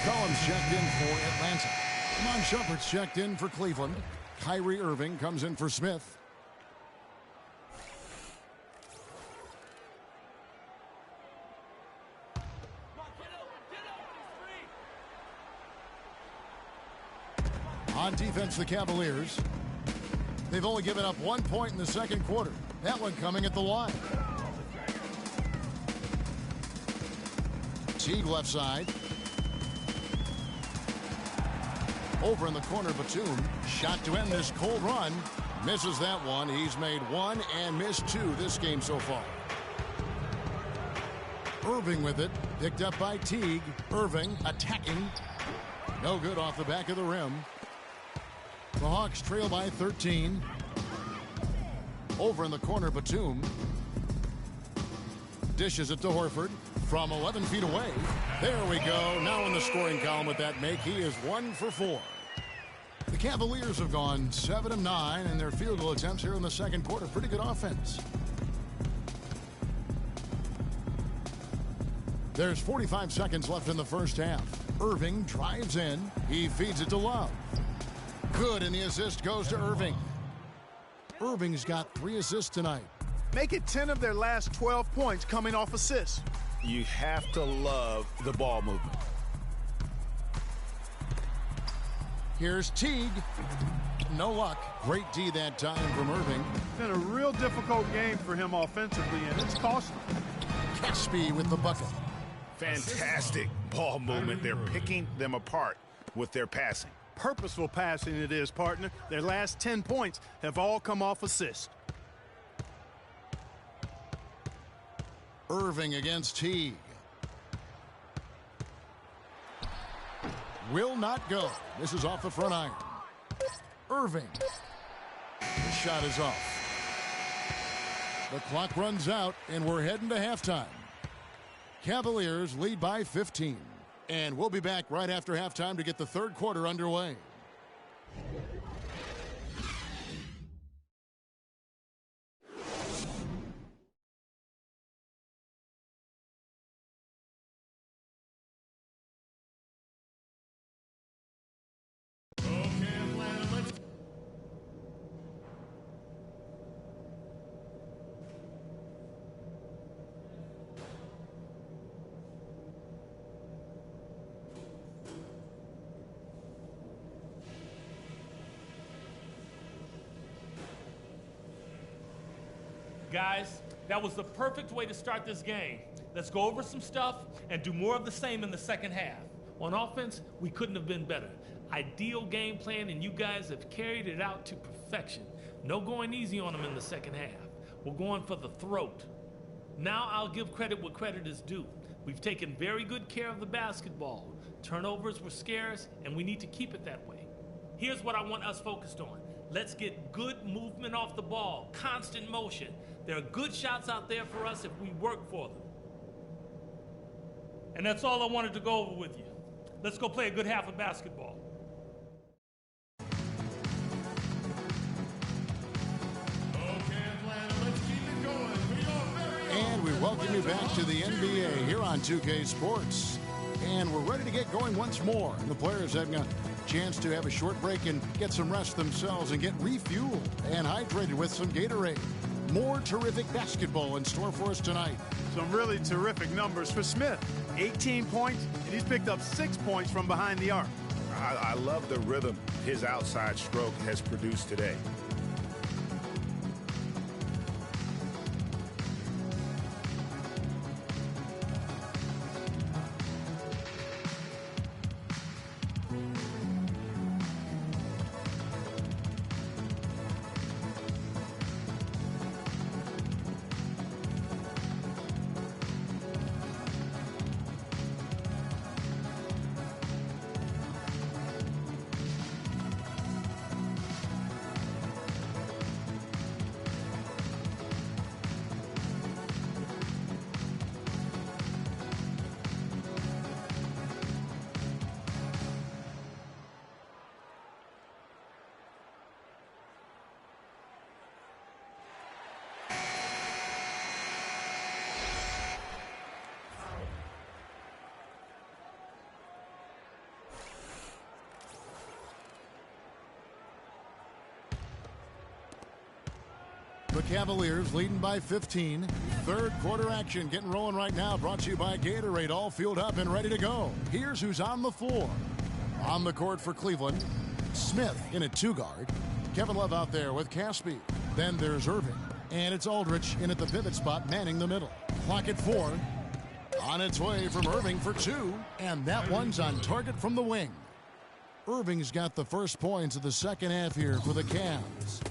McCollum's checked in for Atlanta. Amon Shumpert's checked in for Cleveland. Kyrie Irving comes in for Smith. On defense, the Cavaliers. They've only given up 1 point in the second quarter. That one coming at the line. Teague left side. Over in the corner, Batum. Shot to end this cold run. Misses that one. He's made one and missed two this game so far. Irving with it. Picked up by Teague. Irving attacking. No good off the back of the rim. The Hawks trail by 13. Over in the corner, Batum. Dishes it to Horford from 11 feet away. There we go. Now in the scoring column with that make, he is 1 for 4. The Cavaliers have gone 7 of 9 in their field goal attempts here in the second quarter. Pretty good offense. There's 45 seconds left in the first half. Irving drives in. He feeds it to Love. Good, and the assist goes to Irving. Irving's got 3 assists tonight. Make it 10 of their last 12 points coming off assists. You have to love the ball movement. Here's Teague. No luck. Great D that time from Irving. It's been a real difficult game for him offensively, and it's costly. Caspi with the bucket. Fantastic ball movement. They're picking them apart with their passing. Purposeful passing it is, partner. Their last 10 points have all come off assists. Irving against Teague. Will not go. This is off the front iron. Irving. The shot is off. The clock runs out, and we're heading to halftime. Cavaliers lead by 15. And we'll be back right after halftime to get the third quarter underway. Guys, that was the perfect way to start this game. Let's go over some stuff and do more of the same in the second half. On offense, we couldn't have been better. Ideal game plan, and you guys have carried it out to perfection. No going easy on them in the second half. We're going for the throat. Now I'll give credit what credit is due. We've taken very good care of the basketball. Turnovers were scarce, and we need to keep it that way. Here's what I want us focused on. Let's get good movement off the ball, constant motion. There are good shots out there for us if we work for them. And that's all I wanted to go over with you. Let's go play a good half of basketball. And we welcome you back to the NBA here on 2K Sports. And we're ready to get going once more. And the players having a chance to have a short break and get some rest themselves and get refueled and hydrated with some Gatorade. More terrific basketball in store for us tonight. Some really terrific numbers for Smith. 18 points, and he's picked up 6 points from behind the arc. I love the rhythm his outside stroke has produced today. The Cavaliers leading by 15. Third quarter action getting rolling right now. Brought to you by Gatorade. All fueled up and ready to go. Here's who's on the floor. On the court for Cleveland, Smith in at 2-guard. Kevin Love out there with Caspi. Then there's Irving. And it's Aldridge in at the pivot spot, manning the middle. Clock at 4. On its way from Irving for 2. And that one's on target from the wing. Irving's got the first points of the second half here for the Cavs.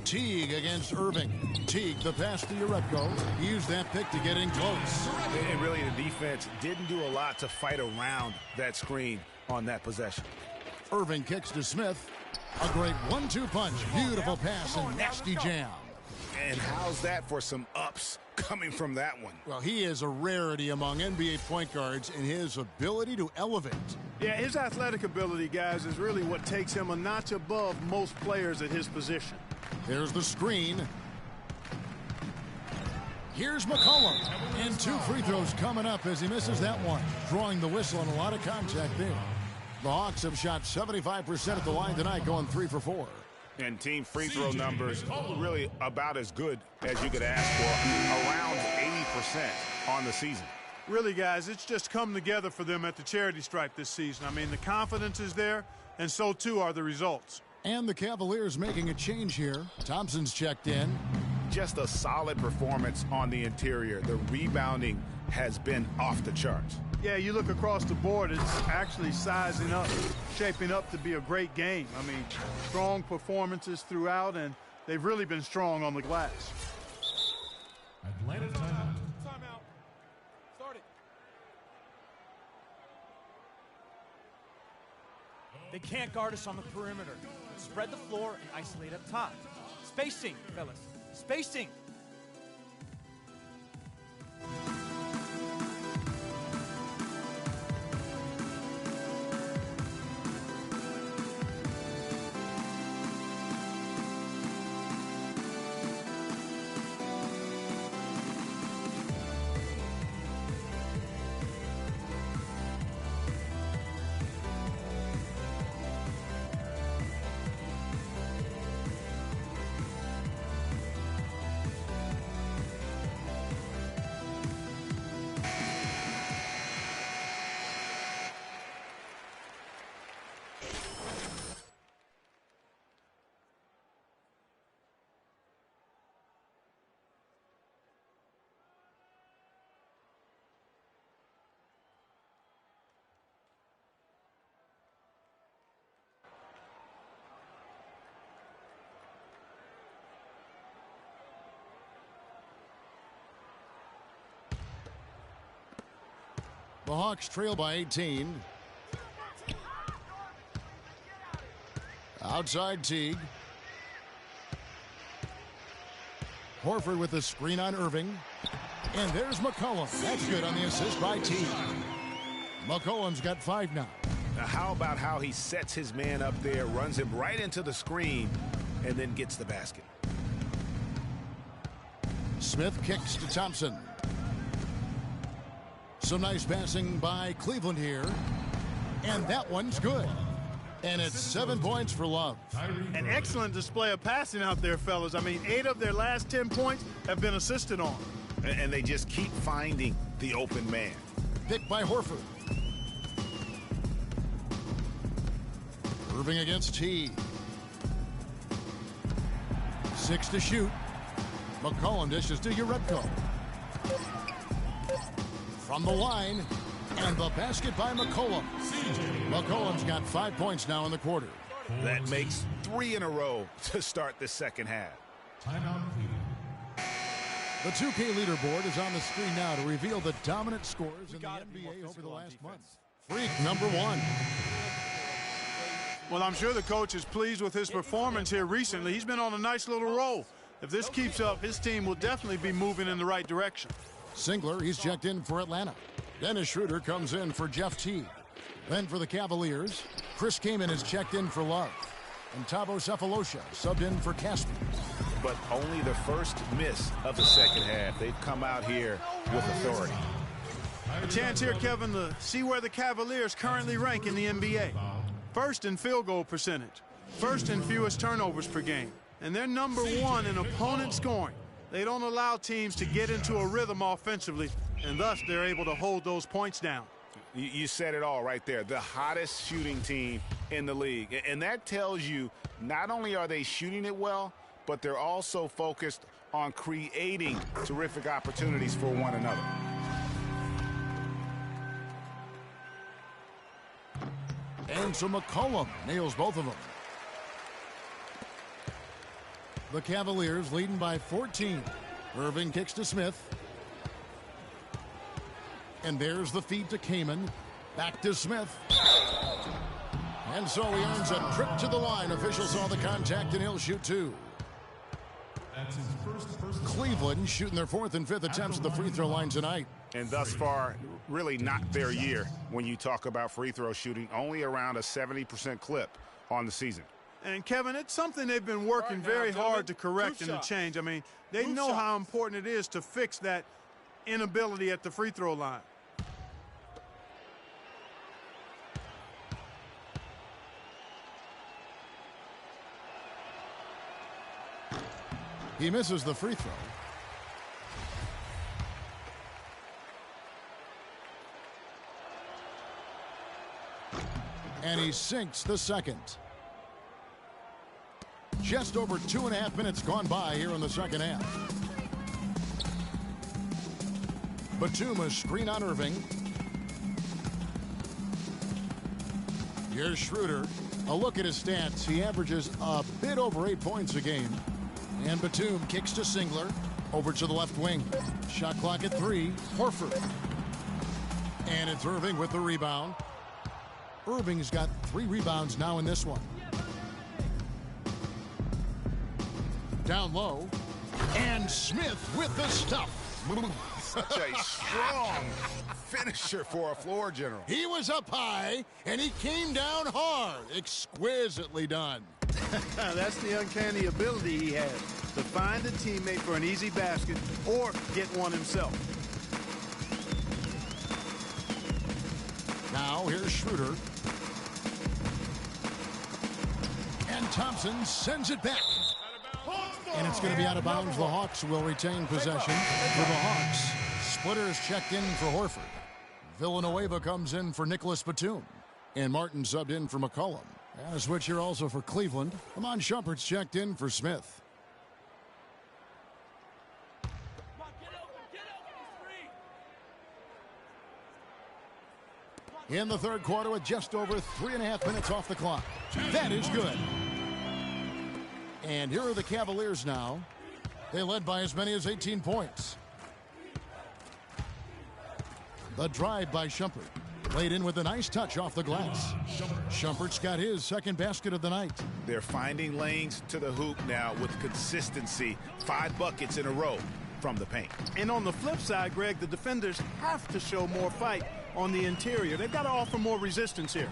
Teague against Irving. Teague, the pass to Urepko. He used that pick to get in close. And really, the defense didn't do a lot to fight around that screen on that possession. Irving kicks to Smith. A great 1-2 punch. Beautiful pass and nasty jam. And how's that for some ups coming from that one? Well, he is a rarity among NBA point guards in his ability to elevate. Yeah, his athletic ability, guys, is really what takes him a notch above most players at his position. There's the screen. Here's McCollum. And 2 free throws coming up as he misses that one. Drawing the whistle and a lot of contact there. The Hawks have shot 75% at the line tonight, going 3 for 4. And team free throw numbers really about as good as you could ask for, around 80% on the season. Really, guys, it's just come together for them at the charity stripe this season. I mean, the confidence is there, and so too are the results. And the Cavaliers making a change here. Thompson's checked in. Just a solid performance on the interior. The rebounding has been off the charts. Yeah, you look across the board, it's actually sizing up, shaping up to be a great game. I mean, strong performances throughout, and they've really been strong on the glass. Atlanta timeout. Timeout. Start it. They can't guard us on the perimeter. Spread the floor and isolate up top. Spacing, fellas. Spacing. The Hawks trail by 18. Outside Teague. Horford with the screen on Irving. And there's McCollum. That's good on the assist by Teague. McCollum's got 5 now. Now, how about how he sets his man up there, runs him right into the screen, and then gets the basket. Smith kicks to Thompson. Some nice passing by Cleveland here. And that one's good. And it's 7 points for Love. An excellent display of passing out there, fellas. I mean, 8 of their last 10 points have been assisted on. And they just keep finding the open man. Picked by Horford. Irving against Teague. 6 to shoot. McCollum dishes to Uredko. From the line. And the basket by McCollum. McCollum's got 5 points now in the quarter. That makes 3 in a row to start the second half. The 2K leaderboard is on the screen now to reveal the dominant scores in the NBA over the last month. Freak number 1. Well, I'm sure the coach is pleased with his performance here recently. He's been on a nice little roll. If this keeps up, his team will definitely be moving in the right direction. Singler, he's checked in for Atlanta. Dennis Schroeder comes in for Jeff Teague. Then for the Cavaliers, Chris Kaman is checked in for Love. And Tabo Cephalosha subbed in for Caspi. But only the first miss of the second half. They've come out here with authority. A chance here, Kevin, to see where the Cavaliers currently rank in the NBA. First in field goal percentage. First in fewest turnovers per game. And they're number 1 in opponent scoring. They don't allow teams to get into a rhythm offensively, and thus they're able to hold those points down. You said it all right there. The hottest shooting team in the league. And that tells you not only are they shooting it well, but they're also focused on creating terrific opportunities for one another. And so McCollum nails both of them. The Cavaliers leading by 14. Irving kicks to Smith. And there's the feed to Kaman. Back to Smith. And so he earns a trip to the line. Officials saw the contact, and he'll shoot 2. That's his first Cleveland shooting their 4th and 5th attempts at the free throw line tonight. And thus far, really not their year when you talk about free throw shooting. Only around a 70% clip on the season. And, Kevin, it's something they've been working very hard to correct and to change. I mean, they know how important it is to fix that inability at the free throw line. He misses the free throw. And he sinks the second. Just over 2.5 minutes gone by here in the second half. Batum, a screen on Irving. Here's Schroeder. A look at his stats. He averages a bit over 8 points a game. And Batum kicks to Singler. Over to the left wing. Shot clock at 3. Horford. And it's Irving with the rebound. Irving's got 3 rebounds now in this one. Down low. And Smith with the stuff. Such a strong finisher for a floor general. He was up high, and he came down hard. Exquisitely done. That's the uncanny ability he has, to find a teammate for an easy basket or get one himself. Now here's Schroeder. And Thompson sends it back. And it's going to be out of bounds. The Hawks will retain possession. For the Hawks, Splitter's checked in for Horford. Villanueva comes in for Nicholas Batum. And Martin subbed in for McCollum. And a switch here also for Cleveland. Amon Shumpert's checked in for Smith. In the third quarter with just over 3.5 minutes off the clock. That is good. And here are the Cavaliers now. They led by as many as 18 points. The drive by Shumpert. Laid in with a nice touch off the glass. Shumpert's got his second basket of the night. They're finding lanes to the hoop now with consistency. 5 buckets in a row from the paint. And on the flip side, Greg, the defenders have to show more fight on the interior. They've got to offer more resistance here.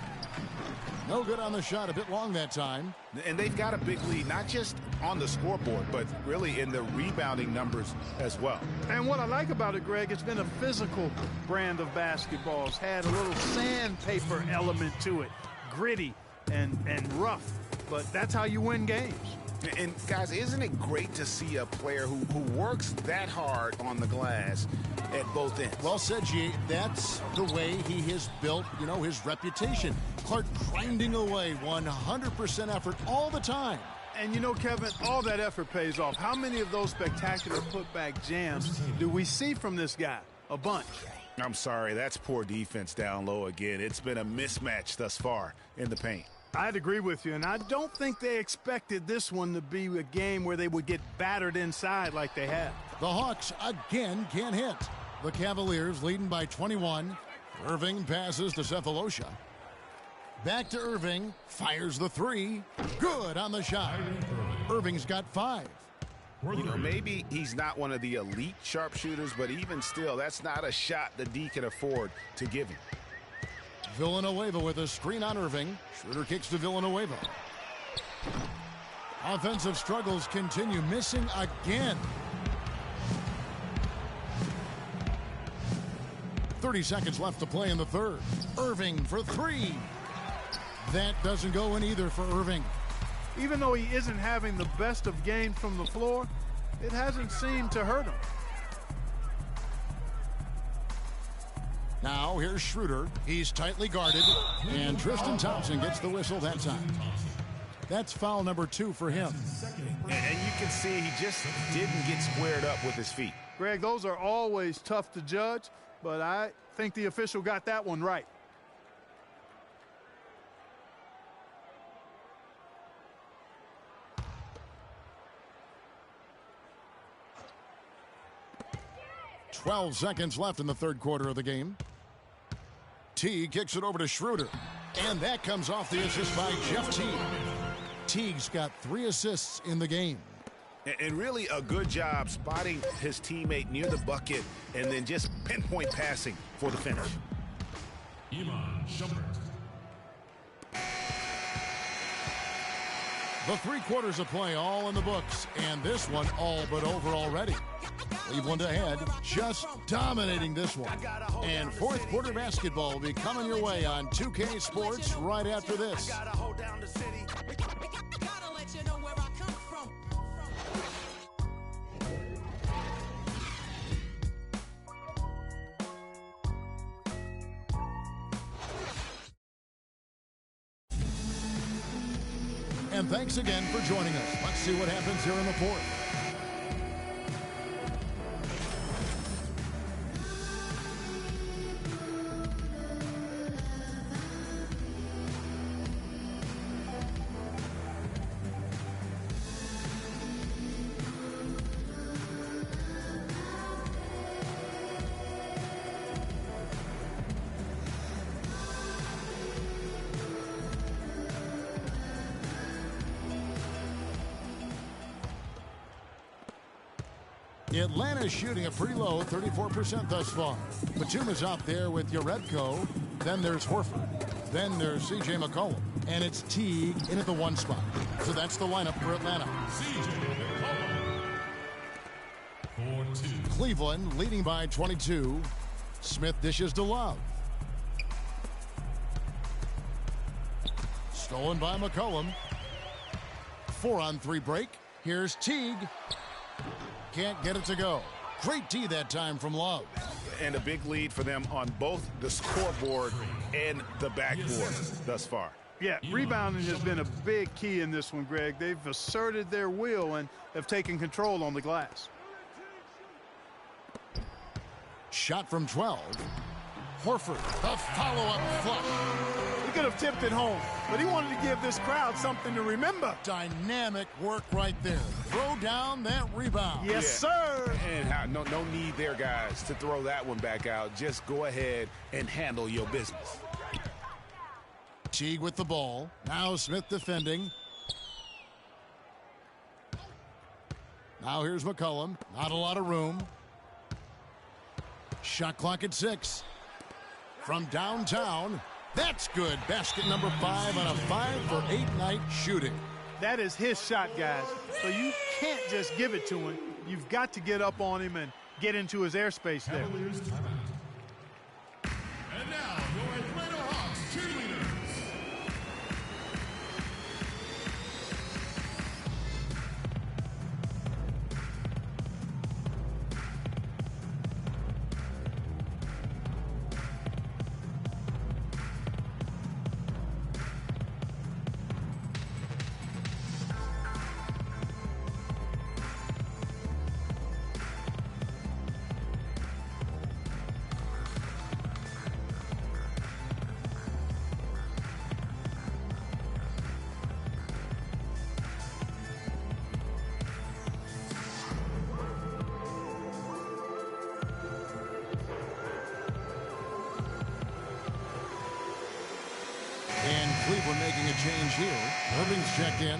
No good on the shot, a bit long that time. And they've got a big lead, not just on the scoreboard, but really in the rebounding numbers as well. And what I like about it, Greg, it's been a physical brand of basketball. It's had a little sandpaper element to it, gritty and rough. But that's how you win games. And, guys, isn't it great to see a player who works that hard on the glass at both ends? Well said, G. That's the way he has built, his reputation. Clark grinding away, 100% effort all the time. And, Kevin, all that effort pays off. How many of those spectacular putback jams do we see from this guy? A bunch. I'm sorry, that's poor defense down low again. It's been a mismatch thus far in the paint. I'd agree with you, and I don't think they expected this one to be a game where they would get battered inside like they have. The Hawks again can't hit. The Cavaliers leading by 21. Irving passes to Cephalosha. Back to Irving. Fires the 3. Good on the shot. Irving's got 5. Maybe he's not one of the elite sharpshooters, but even still, that's not a shot the D can afford to give him. Villanueva with a screen on Irving. Schroeder kicks to Villanueva. Offensive struggles continue. Missing again. 30 seconds left to play in the third. Irving for 3. That doesn't go in either for Irving. Even though he isn't having the best of games from the floor, it hasn't seemed to hurt him. Now here's Schroeder. He's tightly guarded, and Tristan Thompson gets the whistle that time. That's foul number 2 for him. And you can see he just didn't get squared up with his feet. Greg, those are always tough to judge, but I think the official got that one right. .12 seconds left in the third quarter of the game. Teague kicks it over to Schroeder. And that comes off the assist by Jeff Teague. Teague's got 3 assists in the game. And really a good job spotting his teammate near the bucket and then just pinpoint passing for the finish. The 3 quarters of play all in the books, and this one all but over already. Cleveland ahead, just dominating this one. And fourth quarter basketball will be coming your way on 2K Sports right after this. And thanks again for joining us. Let's see what happens here in the fourth. Atlanta's shooting a pretty low, 34% thus far. Batum is out there with Yaredko. Then there's Horford. Then there's C.J. McCollum. And it's Teague in at the 1 spot. So that's the lineup for Atlanta. C.J. McCollum. 4-2. Cleveland leading by 22. Smith dishes to Love. Stolen by McCollum. 4-on-3 break. Here's Teague. Can't get it to go. Great D that time from Love. And a big lead for them on both the scoreboard and the backboard thus far. Yeah, rebounding has been a big key in this one, Greg. They've asserted their will and have taken control on the glass. Shot from 12. Horford, the follow-up flush. could have tipped it home, but he wanted to give this crowd something to remember. Dynamic work right there. Throw down that rebound. Yes, sir. And no need there, guys, to throw that one back out. Just go ahead and handle your business. Teague with the ball. Now Smith defending. Now here's McCollum. Not a lot of room. Shot clock at 6. From downtown. That's good. Basket number 5 on a 5-for-8 night shooting. That is his shot, guys. So you can't just give it to him. You've got to get up on him and get into his airspace there. Cavaliers timeout. And now, your Atlanta Hawks cheerleaders. And Cleveland making a change here. Irving's checked in.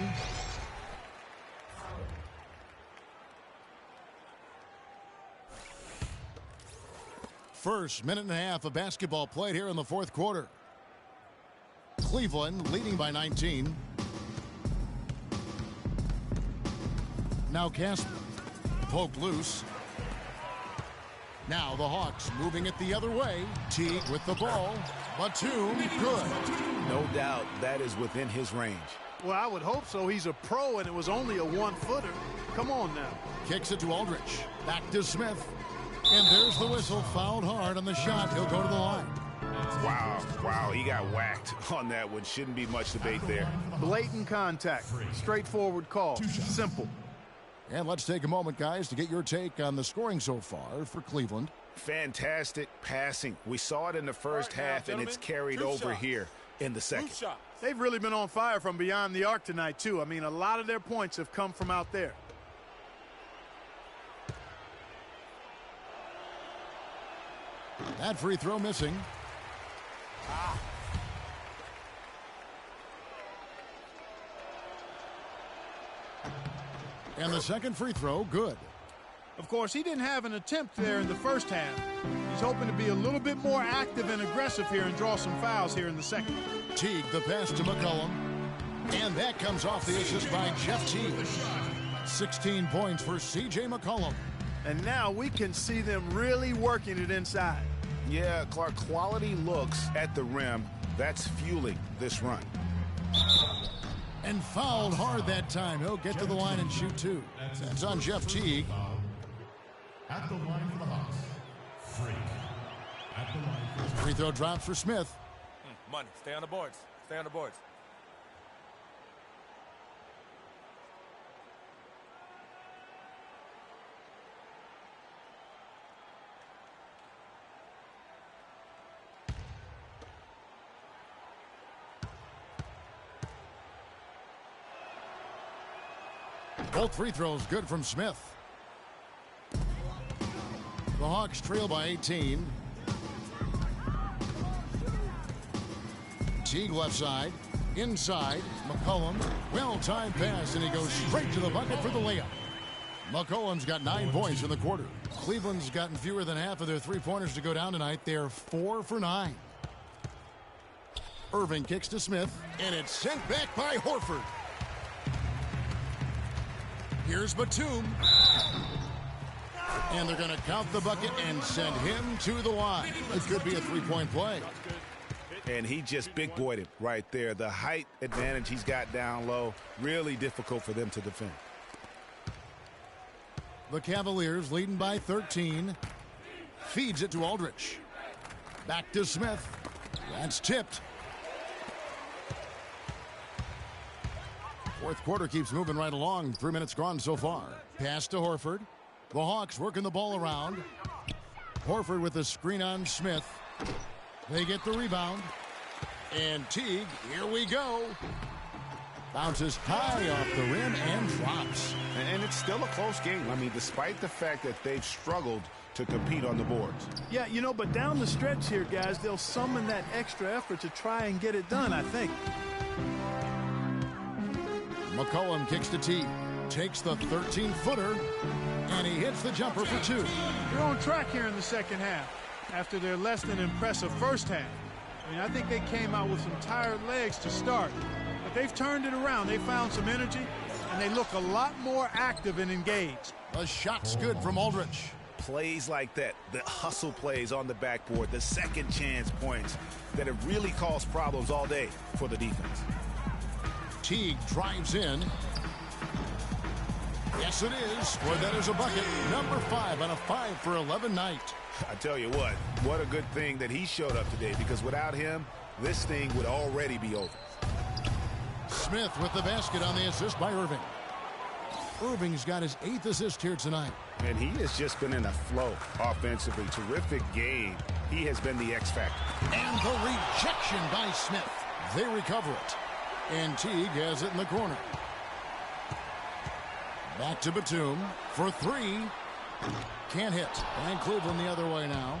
First minute and a half of basketball played here in the fourth quarter. Cleveland leading by 19. Now Casper. Poked loose. Now the Hawks moving it the other way. Teague with the ball. Batum, good. No doubt that is within his range. Well, I would hope so. He's a pro, and it was only a one-footer. Come on now. Kicks it to Aldridge. Back to Smith. And there's the whistle. Fouled hard on the shot. He'll go to the line. Wow, he got whacked on that one. Shouldn't be much debate there. Blatant contact. Straightforward call. Simple. And let's take a moment, guys, to get your take on the scoring so far for Cleveland. Fantastic passing. We saw it in the first half, and it's carried over here in the second. They've really been on fire from beyond the arc tonight, too. I mean, a lot of their points have come from out there. That free throw missing. And the second free throw, good. Of course, he didn't have an attempt there in the first half. He's hoping to be a little bit more active and aggressive here and draw some fouls here in the second. Teague, the pass to McCollum. And that comes off the assist by Jeff Teague. 16 points for C.J. McCollum. And now we can see them really working it inside. Yeah, Clark, quality looks at the rim. That's fueling this run. And fouled hard that time. He'll get to the line and shoot two. That's on Jeff Teague. At the line for the Hawks. Freak. At the line for Free throw drops for Smith. Money. Stay on the boards. Stay on the boards. Both free throws good from Smith. The Hawks trail by 18. Teague left side. Inside. McCollum. Well-timed pass, and he goes straight to the bucket for the layup. McCollum's got 9 points in the quarter. Cleveland's gotten fewer than half of their three-pointers to go down tonight. They're 4 for 9. Irving kicks to Smith, and it's sent back by Horford. Here's Batum. And they're going to count the bucket and send him to the line. It could be a three-point play. And he just big-boyed it right there. The height advantage he's got down low, really difficult for them to defend. The Cavaliers leading by 13. Feeds it to Aldridge. Back to Smith. That's tipped. Fourth quarter keeps moving right along. 3 minutes gone so far. Pass to Horford. The Hawks working the ball around. Horford with the screen on Smith. They get the rebound. And Teague, here we go. Bounces high off the rim and drops. And it's still a close game. I mean, despite the fact that they've struggled to compete on the boards. Yeah, you know, but down the stretch here, guys, they'll summon that extra effort to try and get it done, I think. McCollum kicks to Teague. Takes the 13-footer, and he hits the jumper for two. They're on track here in the second half after their less than impressive first half. I mean, I think they came out with some tired legs to start, but they've turned it around. They found some energy, and they look a lot more active and engaged. The shot's good from Aldridge. Plays like that, the hustle plays on the backboard, the second chance points that have really caused problems all day for the defense. Teague drives in. Yes, it is. Boy, that is a bucket. Number 5 on a 5 for 11 night. I tell you what a good thing that he showed up today, because without him, this thing would already be over. Smith with the basket on the assist by Irving. Irving's got his 8th assist here tonight. And he has just been in a flow offensively. Terrific game. He has been the X factor. And the rejection by Smith. They recover it. And Teague has it in the corner. Back to Batum for 3. Can't hit. And Cleveland the other way now.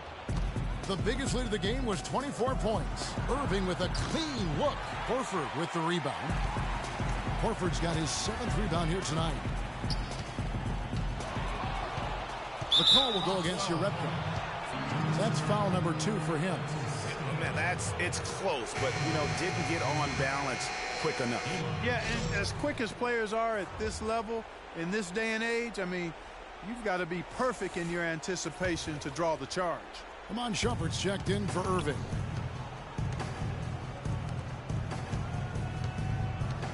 The biggest lead of the game was 24 points. Irving with a clean look. Horford with the rebound. Horford's got his 7th rebound here tonight. The call will go against Urebka. That's foul number 2 for him. Man, it's close, but, didn't get on balance quick enough. Yeah, and as quick as players are at this level, in this day and age, I mean, you've got to be perfect in your anticipation to draw the charge. Amon Shumpert's checked in for Irving.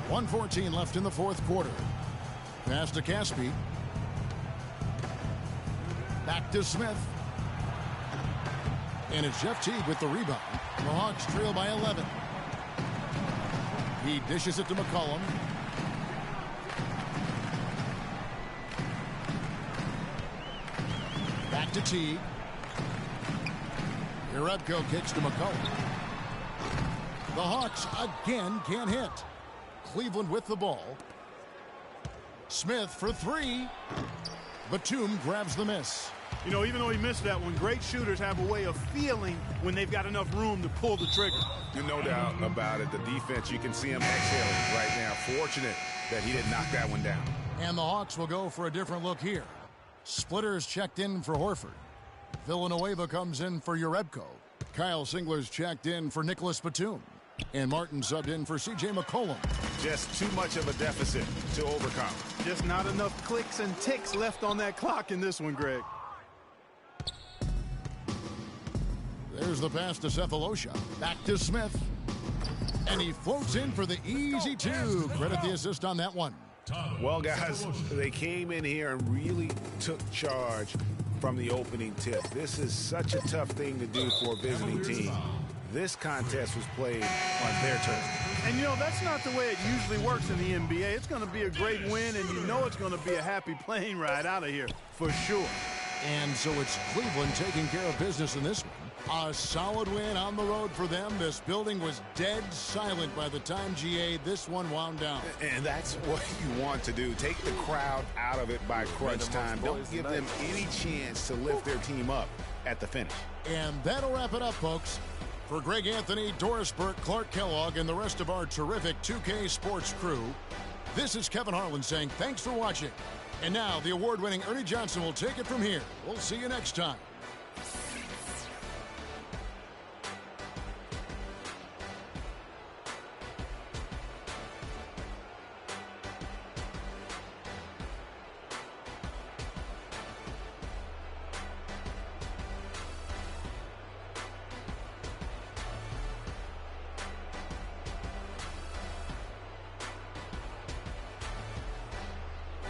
1:14 left in the fourth quarter. Pass to Caspi. Back to Smith. And it's Jeff Teague with the rebound. The Hawks trail by 11. He dishes it to McCollum. Back to Teague. Urebka kicks to McCollum. The Hawks again can't hit. Cleveland with the ball. Smith for 3. Batum grabs the miss. Even though he missed that one, great shooters have a way of feeling when they've got enough room to pull the trigger. No doubt about it. The defense, you can see him exhaling right now. Fortunate that he didn't knock that one down. And the Hawks will go for a different look here. Splitter's checked in for Horford. Villanueva comes in for Urebko. Kyle Singler's checked in for Nicholas Batum. And Martin subbed in for C.J. McCollum. Just too much of a deficit to overcome. Just not enough clicks and ticks left on that clock in this one, Greg. There's the pass to Cephalosha. Back to Smith. And he floats in for the easy 2. Credit the assist on that one. Well, guys, they came in here and really took charge from the opening tip. This is such a tough thing to do for a visiting team. This contest was played on their turf. And, that's not the way it usually works in the NBA. It's going to be a great win, and it's going to be a happy plane ride out of here for sure. And so it's Cleveland taking care of business in this one. A solid win on the road for them. This building was dead silent by the time, GA, this one wound down. And that's what you want to do. Take the crowd out of it by crunch time. Don't give them any chance to lift their team up at the finish. And that'll wrap it up, folks. For Greg Anthony, Doris Burke, Clark Kellogg, and the rest of our terrific 2K Sports crew, this is Kevin Harlan saying thanks for watching. And now the award-winning Ernie Johnson will take it from here. We'll see you next time.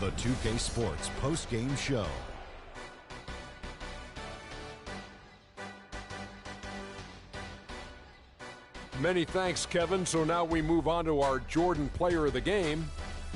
The 2K Sports post-game show. Many thanks, Kevin. So now we move on to our Jordan player of the game,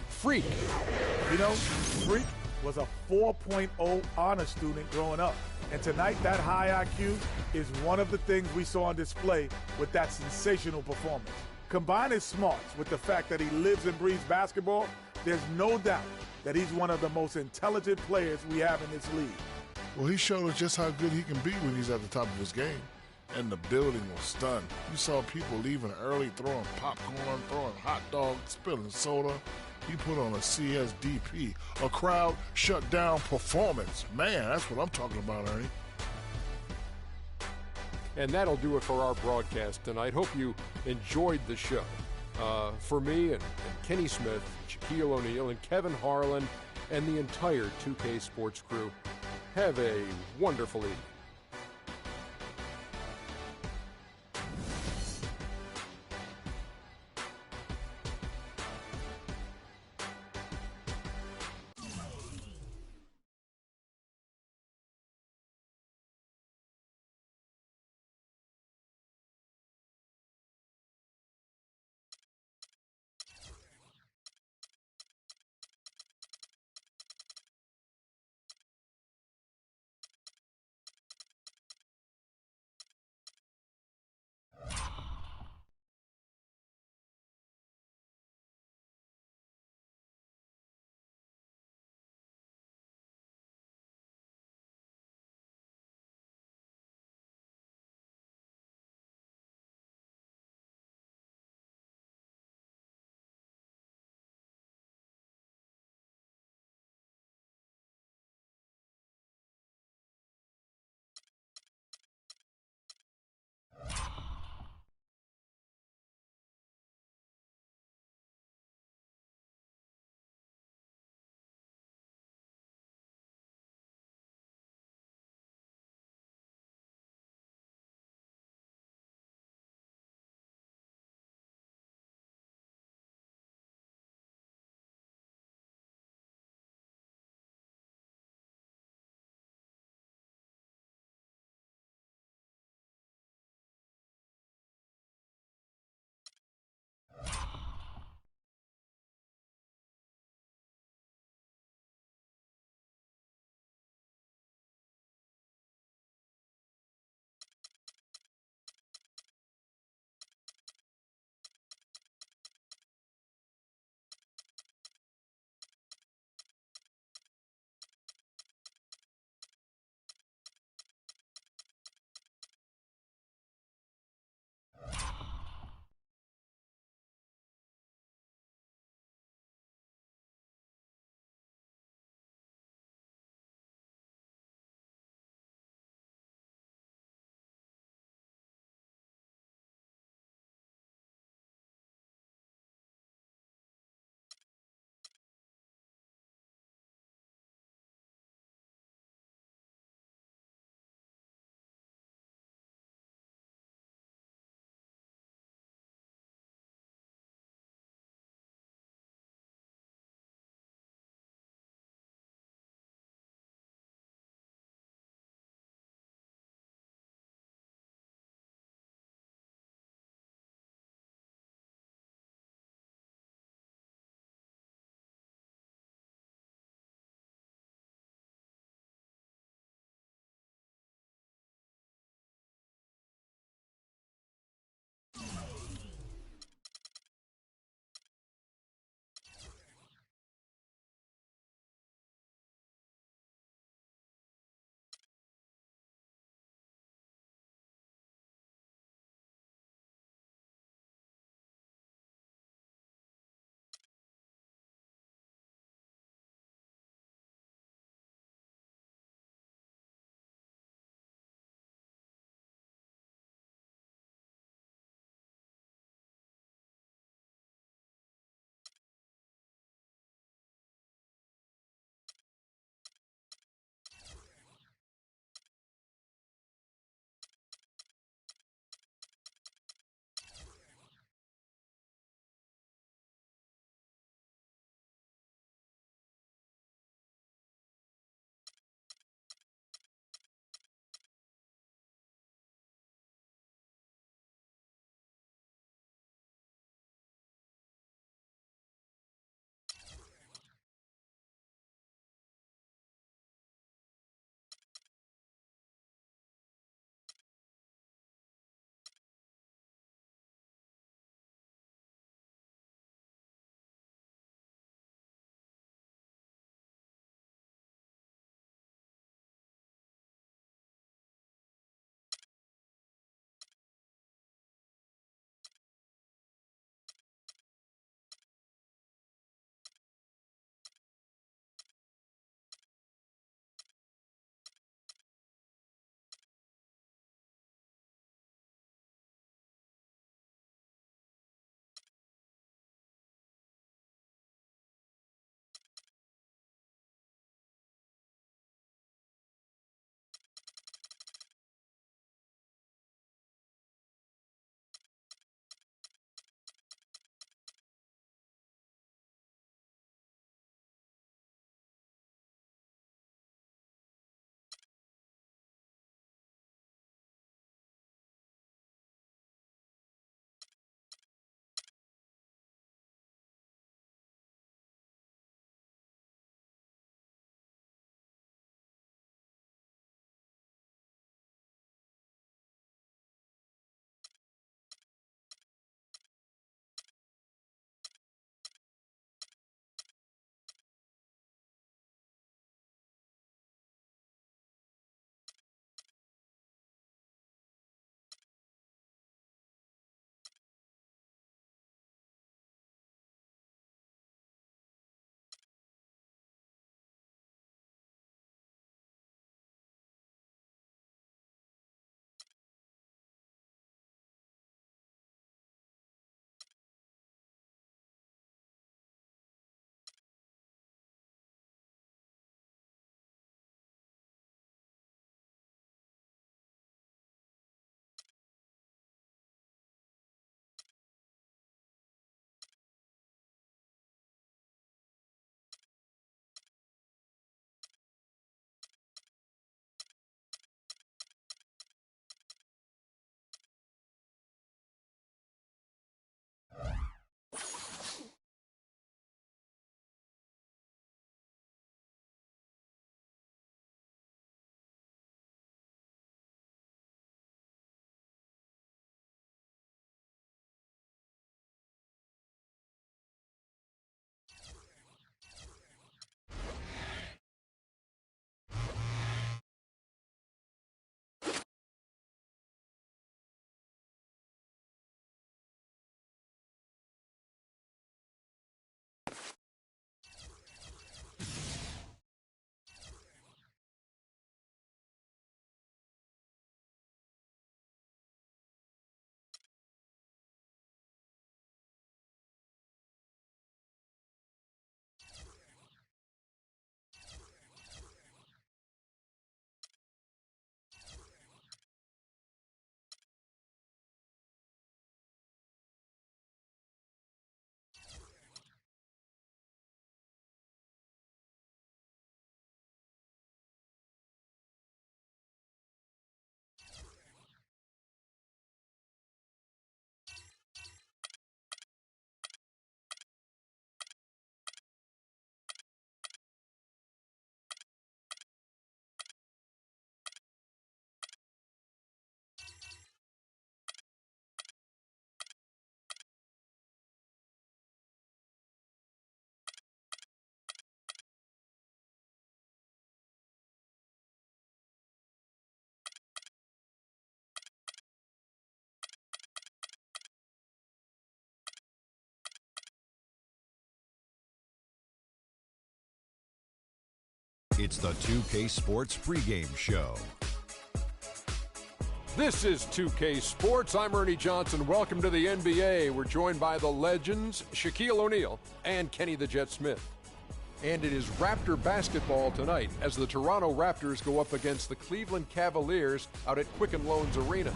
Freak. Freak was a 4.0 honor student growing up. And tonight, that high IQ is one of the things we saw on display with that sensational performance. Combine his smarts with the fact that he lives and breathes basketball, there's no doubt that he's one of the most intelligent players we have in this league. Well, he showed us just how good he can be when he's at the top of his game. And the building was stunned. You saw people leaving early, throwing popcorn, throwing hot dogs, spilling soda. He put on a CSDP, a crowd shut down performance. Man, that's what I'm talking about, Ernie. And that'll do it for our broadcast tonight. Hope you enjoyed the show. For me and Kenny Smith, Shaquille O'Neal, and Kevin Harlan, and the entire 2K Sports crew, have a wonderful evening. It's the 2K Sports pregame show. This is 2K Sports. I'm Ernie Johnson. Welcome to the NBA. We're joined by the legends, Shaquille O'Neal and Kenny the Jet Smith. And it is Raptor basketball tonight as the Toronto Raptors go up against the Cleveland Cavaliers out at Quicken Loans Arena.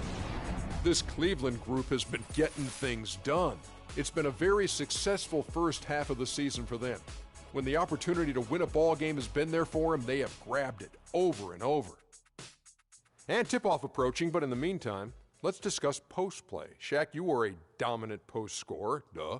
This Cleveland group has been getting things done. It's been a very successful first half of the season for them. When the opportunity to win a ball game has been there for them, they have grabbed it over and over. And tip-off approaching, but in the meantime, let's discuss post play. Shaq, you are a dominant post scorer. Duh.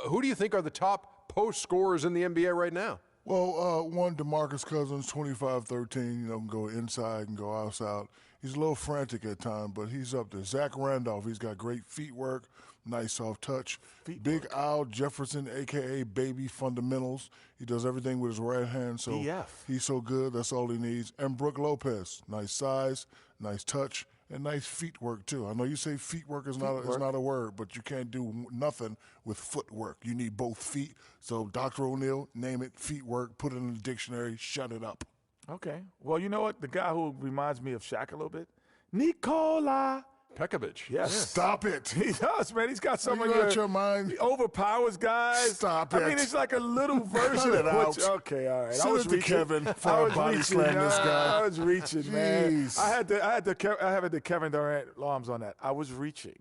Who do you think are the top post scorers in the NBA right now? Well, one, DeMarcus Cousins, 25-13, can go inside and go outside. He's a little frantic at times, but he's up there. Zach Randolph, he's got great feet work, nice soft touch. Big Al Jefferson, a.k.a. Baby Fundamentals. He does everything with his right hand, so he's so good. That's all he needs. And Brook Lopez, nice size, nice touch, and nice feet work, too. I know you say feet work is not a word, but you can't do nothing with footwork. You need both feet. So, Dr. O'Neal, name it, feet work, put it in the dictionary, shut it up. Okay. Well, you know what? The guy who reminds me of Shaq a little bit, Nikola Pekovic. Yes. Stop it. He does, man. He's got some of your mind. He overpowers guys. Stop it. I mean, it's like a little version of out. Okay, all right. Send it to Kevin for a body slam this guy. I was reaching, Jeez. man. I had the Kevin Durant alarms on that. I was reaching.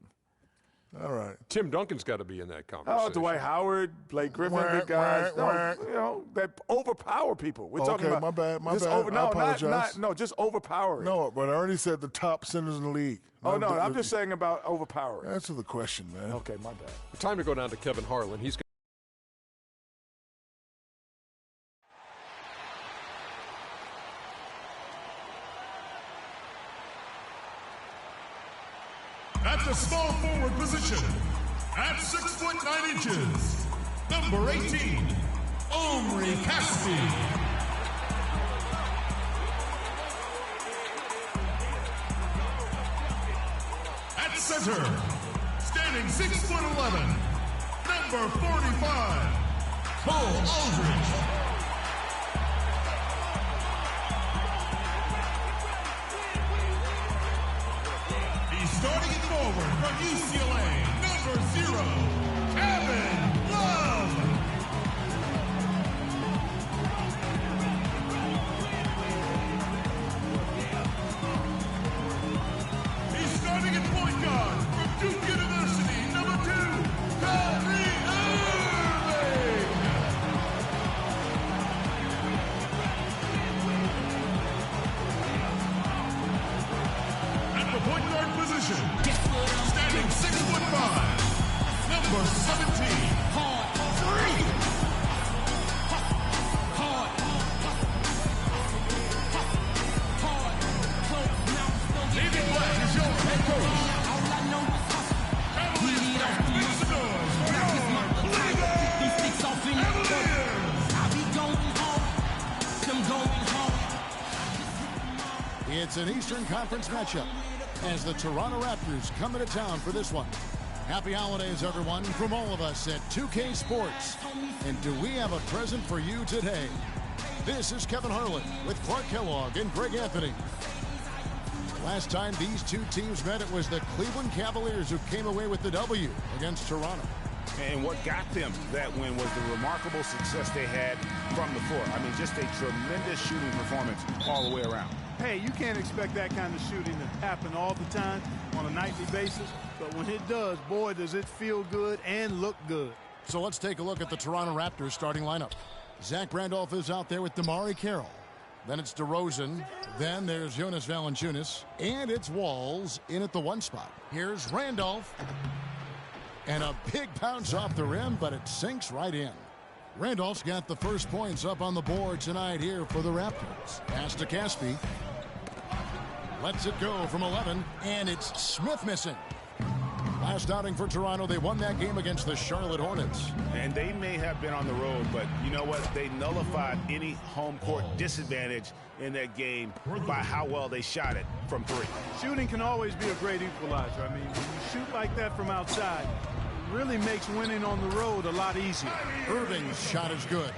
All right. Tim Duncan's got to be in that conversation. Oh, Dwight Howard, Blake Griffin, the guys. That overpower people. We're talking about. My bad. I apologize. Just overpowering. No, but I already said the top centers in the league. I'm just saying about overpowering. Answer the question, man. Okay, my bad. Time to go down to Kevin Harlan. He's got at the small forward position, at 6'9", number 18, Omri Caspi. At center, standing 6'11", number 45, Cole Aldridge. Starting it forward from UCLA, number 0, Kevin Love. He's starting at point guard from Duke University, number 2, Kyrie Irving. At the point guard position, standing 6'5", number 17, Free. David Black is your head coach. It's an Eastern Conference matchup as the Toronto Raptors come into town for this one. Happy holidays, everyone, from all of us at 2K Sports. And do we have a present for you today? This is Kevin Harlan with Clark Kellogg and Greg Anthony. Last time these two teams met, it was the Cleveland Cavaliers who came away with the W against Toronto. And what got them that win was the remarkable success they had from the floor. I mean, just a tremendous shooting performance all the way around. Hey, you can't expect that kind of shooting to happen all the time on a nightly basis, but when it does, boy, does it feel good and look good. So let's take a look at the Toronto Raptors starting lineup. Zach Randolph is out there with DeMar Carroll. Then it's DeRozan. Then there's Jonas Valanciunas. And it's Walls in at the 1 spot. Here's Randolph. And a big bounce off the rim, but it sinks right in. Randolph's got the first points up on the board tonight here for the Raptors. Pass to Caspi. Lets it go from 11, and it's Smith missing. Last outing for Toronto, they won that game against the Charlotte Hornets. And they may have been on the road, but you know what? They nullified any home court disadvantage in that game by how well they shot it from 3. Shooting can always be a great equalizer. I mean, when you shoot like that from outside, it really makes winning on the road a lot easier. Irving's shot is good.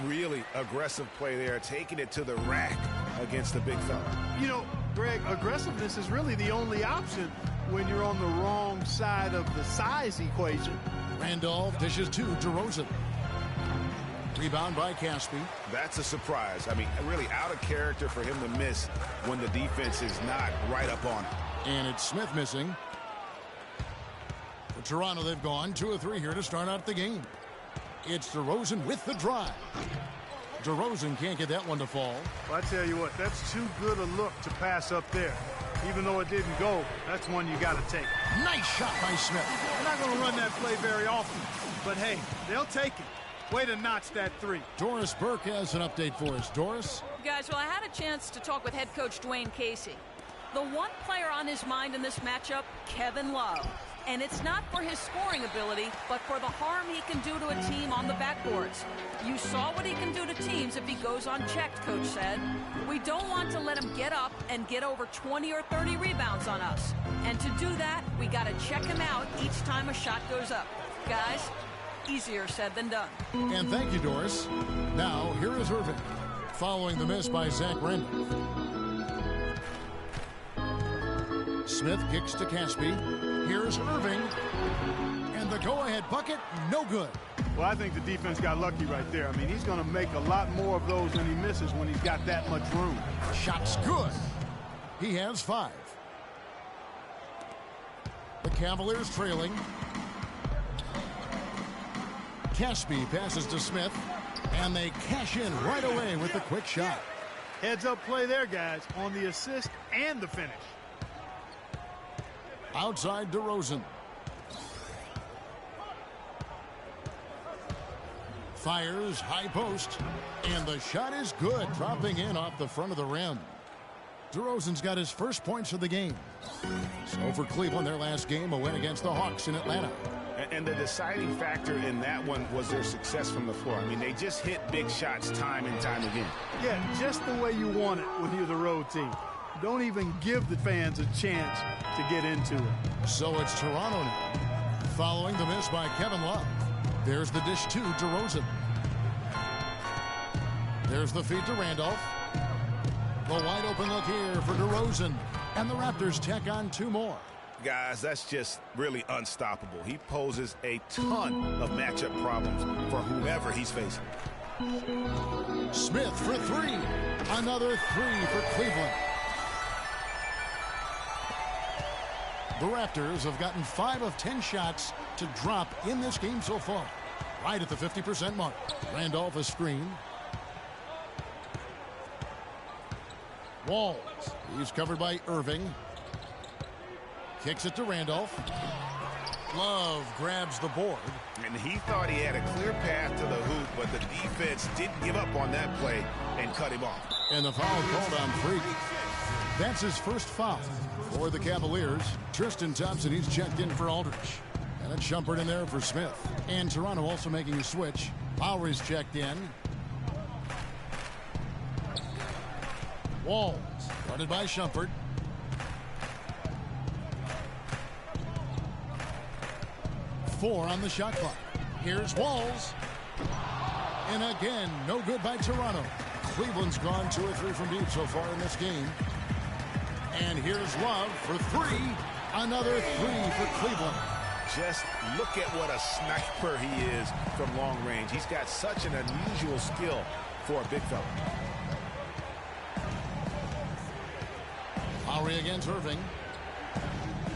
Really aggressive play there, taking it to the rack against the big fella. You know, Greg, aggressiveness is really the only option when you're on the wrong side of the size equation. Randolph dishes to DeRozan. Rebound by Caspi. That's a surprise. I mean, really out of character for him to miss when the defense is not right up on him. And it's Smith missing. For Toronto, they've gone 2 of 3 here to start out the game. It's DeRozan with the drive. DeRozan can't get that one to fall. Well, I tell you what, that's too good a look to pass up there. Even though it didn't go, that's one you got to take. Nice shot by Smith. They're not going to run that play very often, but hey, they'll take it. Way to notch that 3. Doris Burke has an update for us. Doris? Guys, well, I had a chance to talk with head coach Dwayne Casey. The one player on his mind in this matchup, Kevin Love. And it's not for his scoring ability, but for the harm he can do to a team on the backboards. You saw what he can do to teams if he goes unchecked, Coach said. We don't want to let him get up and get over 20 or 30 rebounds on us. And to do that, we got to check him out each time a shot goes up. Guys, easier said than done. And thank you, Doris. Now, here is Irving, following the miss by Zach Randolph. Smith kicks to Caspi. Here's Irving. And the go-ahead bucket, no good. Well, I think the defense got lucky right there. I mean, he's going to make a lot more of those than he misses when he's got that much room. Shot's good. He has 5. The Cavaliers trailing. Caspi passes to Smith. And they cash in right away with the quick shot. Heads-up play there, guys, on the assist and the finish. Outside DeRozan. Fires high post. And the shot is good, dropping in off the front of the rim. DeRozan's got his first points of the game. So for Cleveland, their last game, a win against the Hawks in Atlanta. And the deciding factor in that one was their success from the floor. I mean, they just hit big shots time and time again. Yeah, just the way you want it when you're the road team. Don't even give the fans a chance to get into it. So it's Toronto now, following the miss by Kevin Love. There's the dish to DeRozan. There's the feed to Randolph. The wide open look here for DeRozan. And the Raptors tack on 2 more. Guys, that's just really unstoppable. He poses a ton of matchup problems for whoever he's facing. Smith for 3. Another 3 for Cleveland. The Raptors have gotten 5 of 10 shots to drop in this game so far. Right at the 50% mark. Randolph a screen. Walls. He's covered by Irving. Kicks it to Randolph. Love grabs the board. And he thought he had a clear path to the hoop, but the defense didn't give up on that play and cut him off. And the foul called on Freak. That's his first foul for the Cavaliers. Tristan Thompson, he's checked in for Aldridge. And it's Shumpert in there for Smith. And Toronto also making a switch. Lowry's checked in. Walls, guarded by Shumpert. Four on the shot clock. Here's Walls. And again, no good by Toronto. Cleveland's gone 2 or 3 from deep so far in this game. And here's Love for 3. Another 3 for Cleveland. Just look at what a sniper he is from long range. He's got such an unusual skill for a big fella. Lowry against Irving.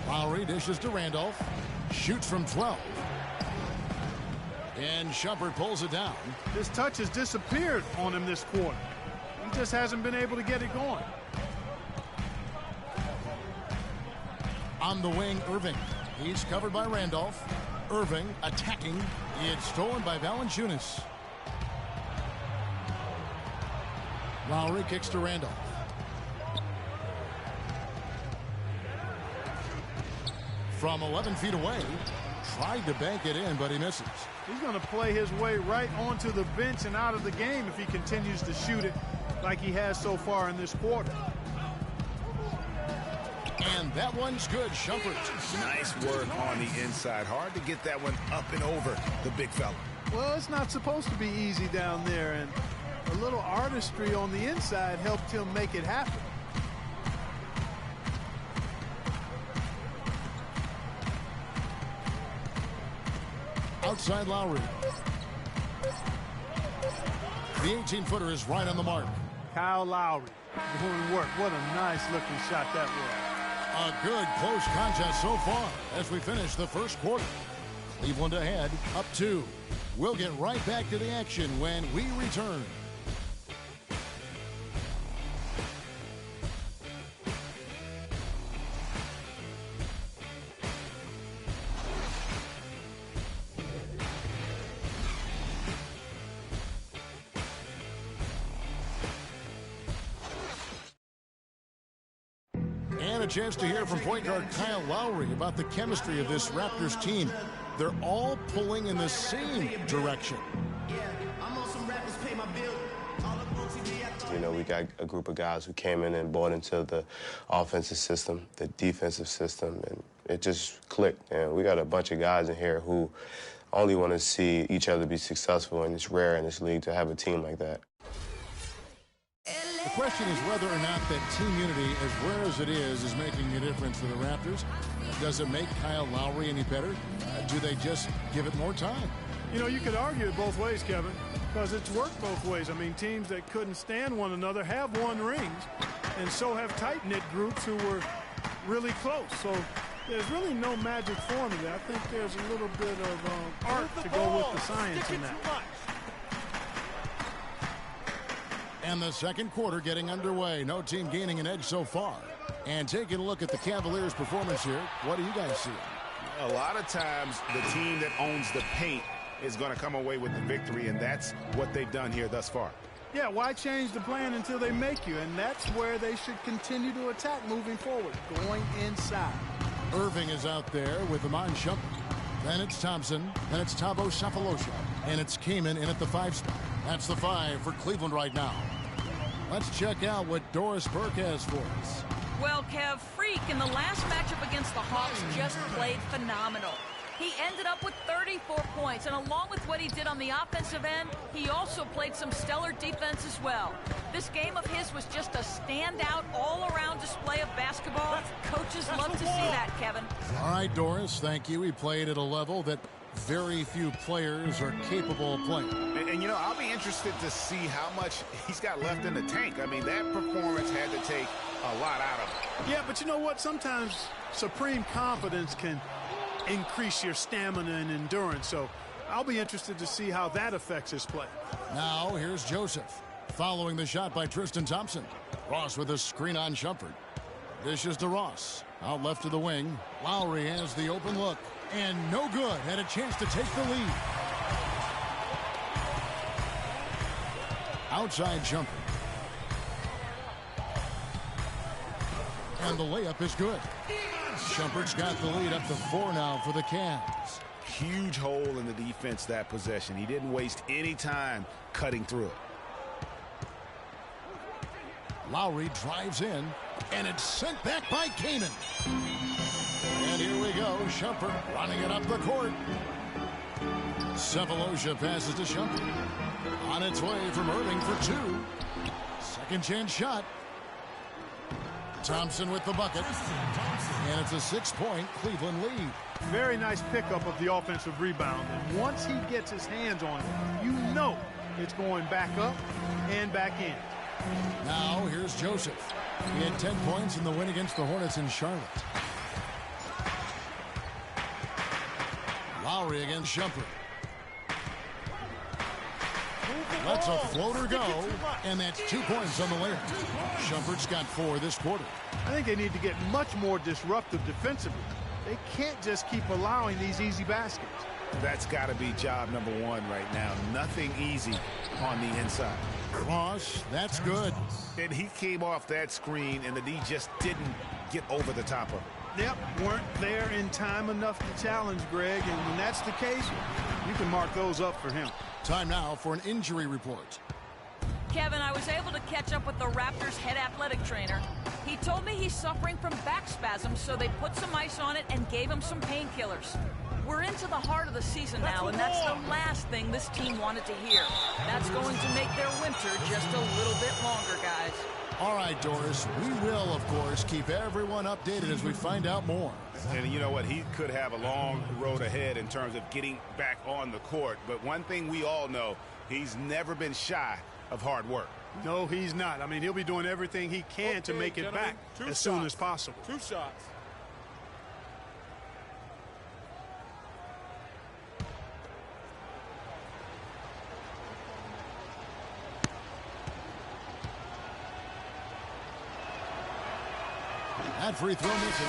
Lowry dishes to Randolph. Shoots from 12. And Shumpert pulls it down. His touch has disappeared on him this quarter. He just hasn't been able to get it going. On the wing, Irving. He's covered by Randolph. Irving attacking. It's stolen by Valanciunas. Lowry kicks to Randolph. From 11 feet away. Tried to bank it in, but he misses. He's going to play his way right onto the bench and out of the game if he continues to shoot it like he has so far in this quarter. And that one's good. Shumpert. Nice work on the inside. Hard to get that one up and over the big fella. Well, it's not supposed to be easy down there, and a little artistry on the inside helped him make it happen. Outside Lowry. The 18-footer is right on the mark. Kyle Lowry doing work. What a nice-looking shot that was. A good close contest so far as we finish the first quarter. Cleveland ahead, up 2. We'll get right back to the action when we return. And a chance to hear from point guard Kyle Lowry about the chemistry of this Raptors team. They're all pulling in the same direction. You know, we got a group of guys who came in and bought into the offensive system, the defensive system, and it just clicked. And we got a bunch of guys in here who only want to see each other be successful, and it's rare in this league to have a team like that. The question is whether or not that team unity, as rare as it is making a difference for the Raptors. Does it make Kyle Lowry any better? Do they just give it more time? You know, you could argue it both ways, Kevin, because it's worked both ways. I mean, teams that couldn't stand one another have won rings, and so have tight-knit groups who were really close. So there's really no magic formula. I think there's a little bit of art to go with the science in that. And the second quarter getting underway. No team gaining an edge so far. And taking a look at the Cavaliers' performance here, what do you guys see? A lot of times the team that owns the paint is going to come away with the victory, and that's what they've done here thus far. Yeah, why change the plan until they make you? And that's where they should continue to attack moving forward, going inside. Irving is out there with Iman Shumpert. Then it's Thompson. Then it's Thabo Sefolosha. And it's Kaman in at the 5 spot. That's the 5 for Cleveland right now. Let's check out what Doris Burke has for us. Well, Kev, Freak in the last matchup against the Hawks just played phenomenal. He ended up with 34 points, and along with what he did on the offensive end, he also played some stellar defense as well. This game of his was just a standout, all-around display of basketball. Coaches love to see that, Kevin. All right, Doris, thank you. He played at a level that very few players are capable of playing. And you know, I'll be interested to see how much he's got left in the tank. I mean, that performance had to take a lot out of him. Yeah, but you know what? Sometimes supreme confidence can increase your stamina and endurance. So I'll be interested to see how that affects his play. Now here's Joseph following the shot by Tristan Thompson. Ross with a screen on Shumpert. Dishes to Ross. Out left to the wing. Lowry has the open look. And no good. Had a chance to take the lead. Outside Shumpert. And the layup is good. Shumpert's got the lead up to 4 now for the Cavs. Huge hole in the defense that possession. He didn't waste any time cutting through it. Lowry drives in, and it's sent back by Kaman. And here we go. Shumpert running it up the court. Sefolosha passes to Shumpert. On its way from Irving for 2. Second chance shot. Thompson with the bucket. And it's a 6-point Cleveland lead. Very nice pickup of the offensive rebound. And once he gets his hands on it, you know it's going back up and back in. Now here's Joseph. He had 10 points in the win against the Hornets in Charlotte. Lowry against Shumpert. Lets a floater go, and that's 2 points on the layup. Shumpert's got 4 this quarter. I think they need to get much more disruptive defensively. They can't just keep allowing these easy baskets. That's got to be job number 1 right now. Nothing easy on the inside. Cross, that's good. And he came off that screen, and the D just didn't get over the top of it. Yep, weren't there in time enough to challenge Greg, and when that's the case, you can mark those up for him. Time now for an injury report. Kevin, I was able to catch up with the Raptors' head athletic trainer. He told me he's suffering from back spasms, so they put some ice on it and gave him some painkillers. We're into the heart of the season now, and that's the last thing this team wanted to hear. That's going to make their winter just a little bit longer, guys. All right, Doris, we will, of course, keep everyone updated as we find out more. And you know what? He could have a long road ahead in terms of getting back on the court. But one thing we all know, he's never been shy of hard work. No, he's not. I mean, he'll be doing everything he can to make it back as soon as possible. 2 shots. That free throw missing.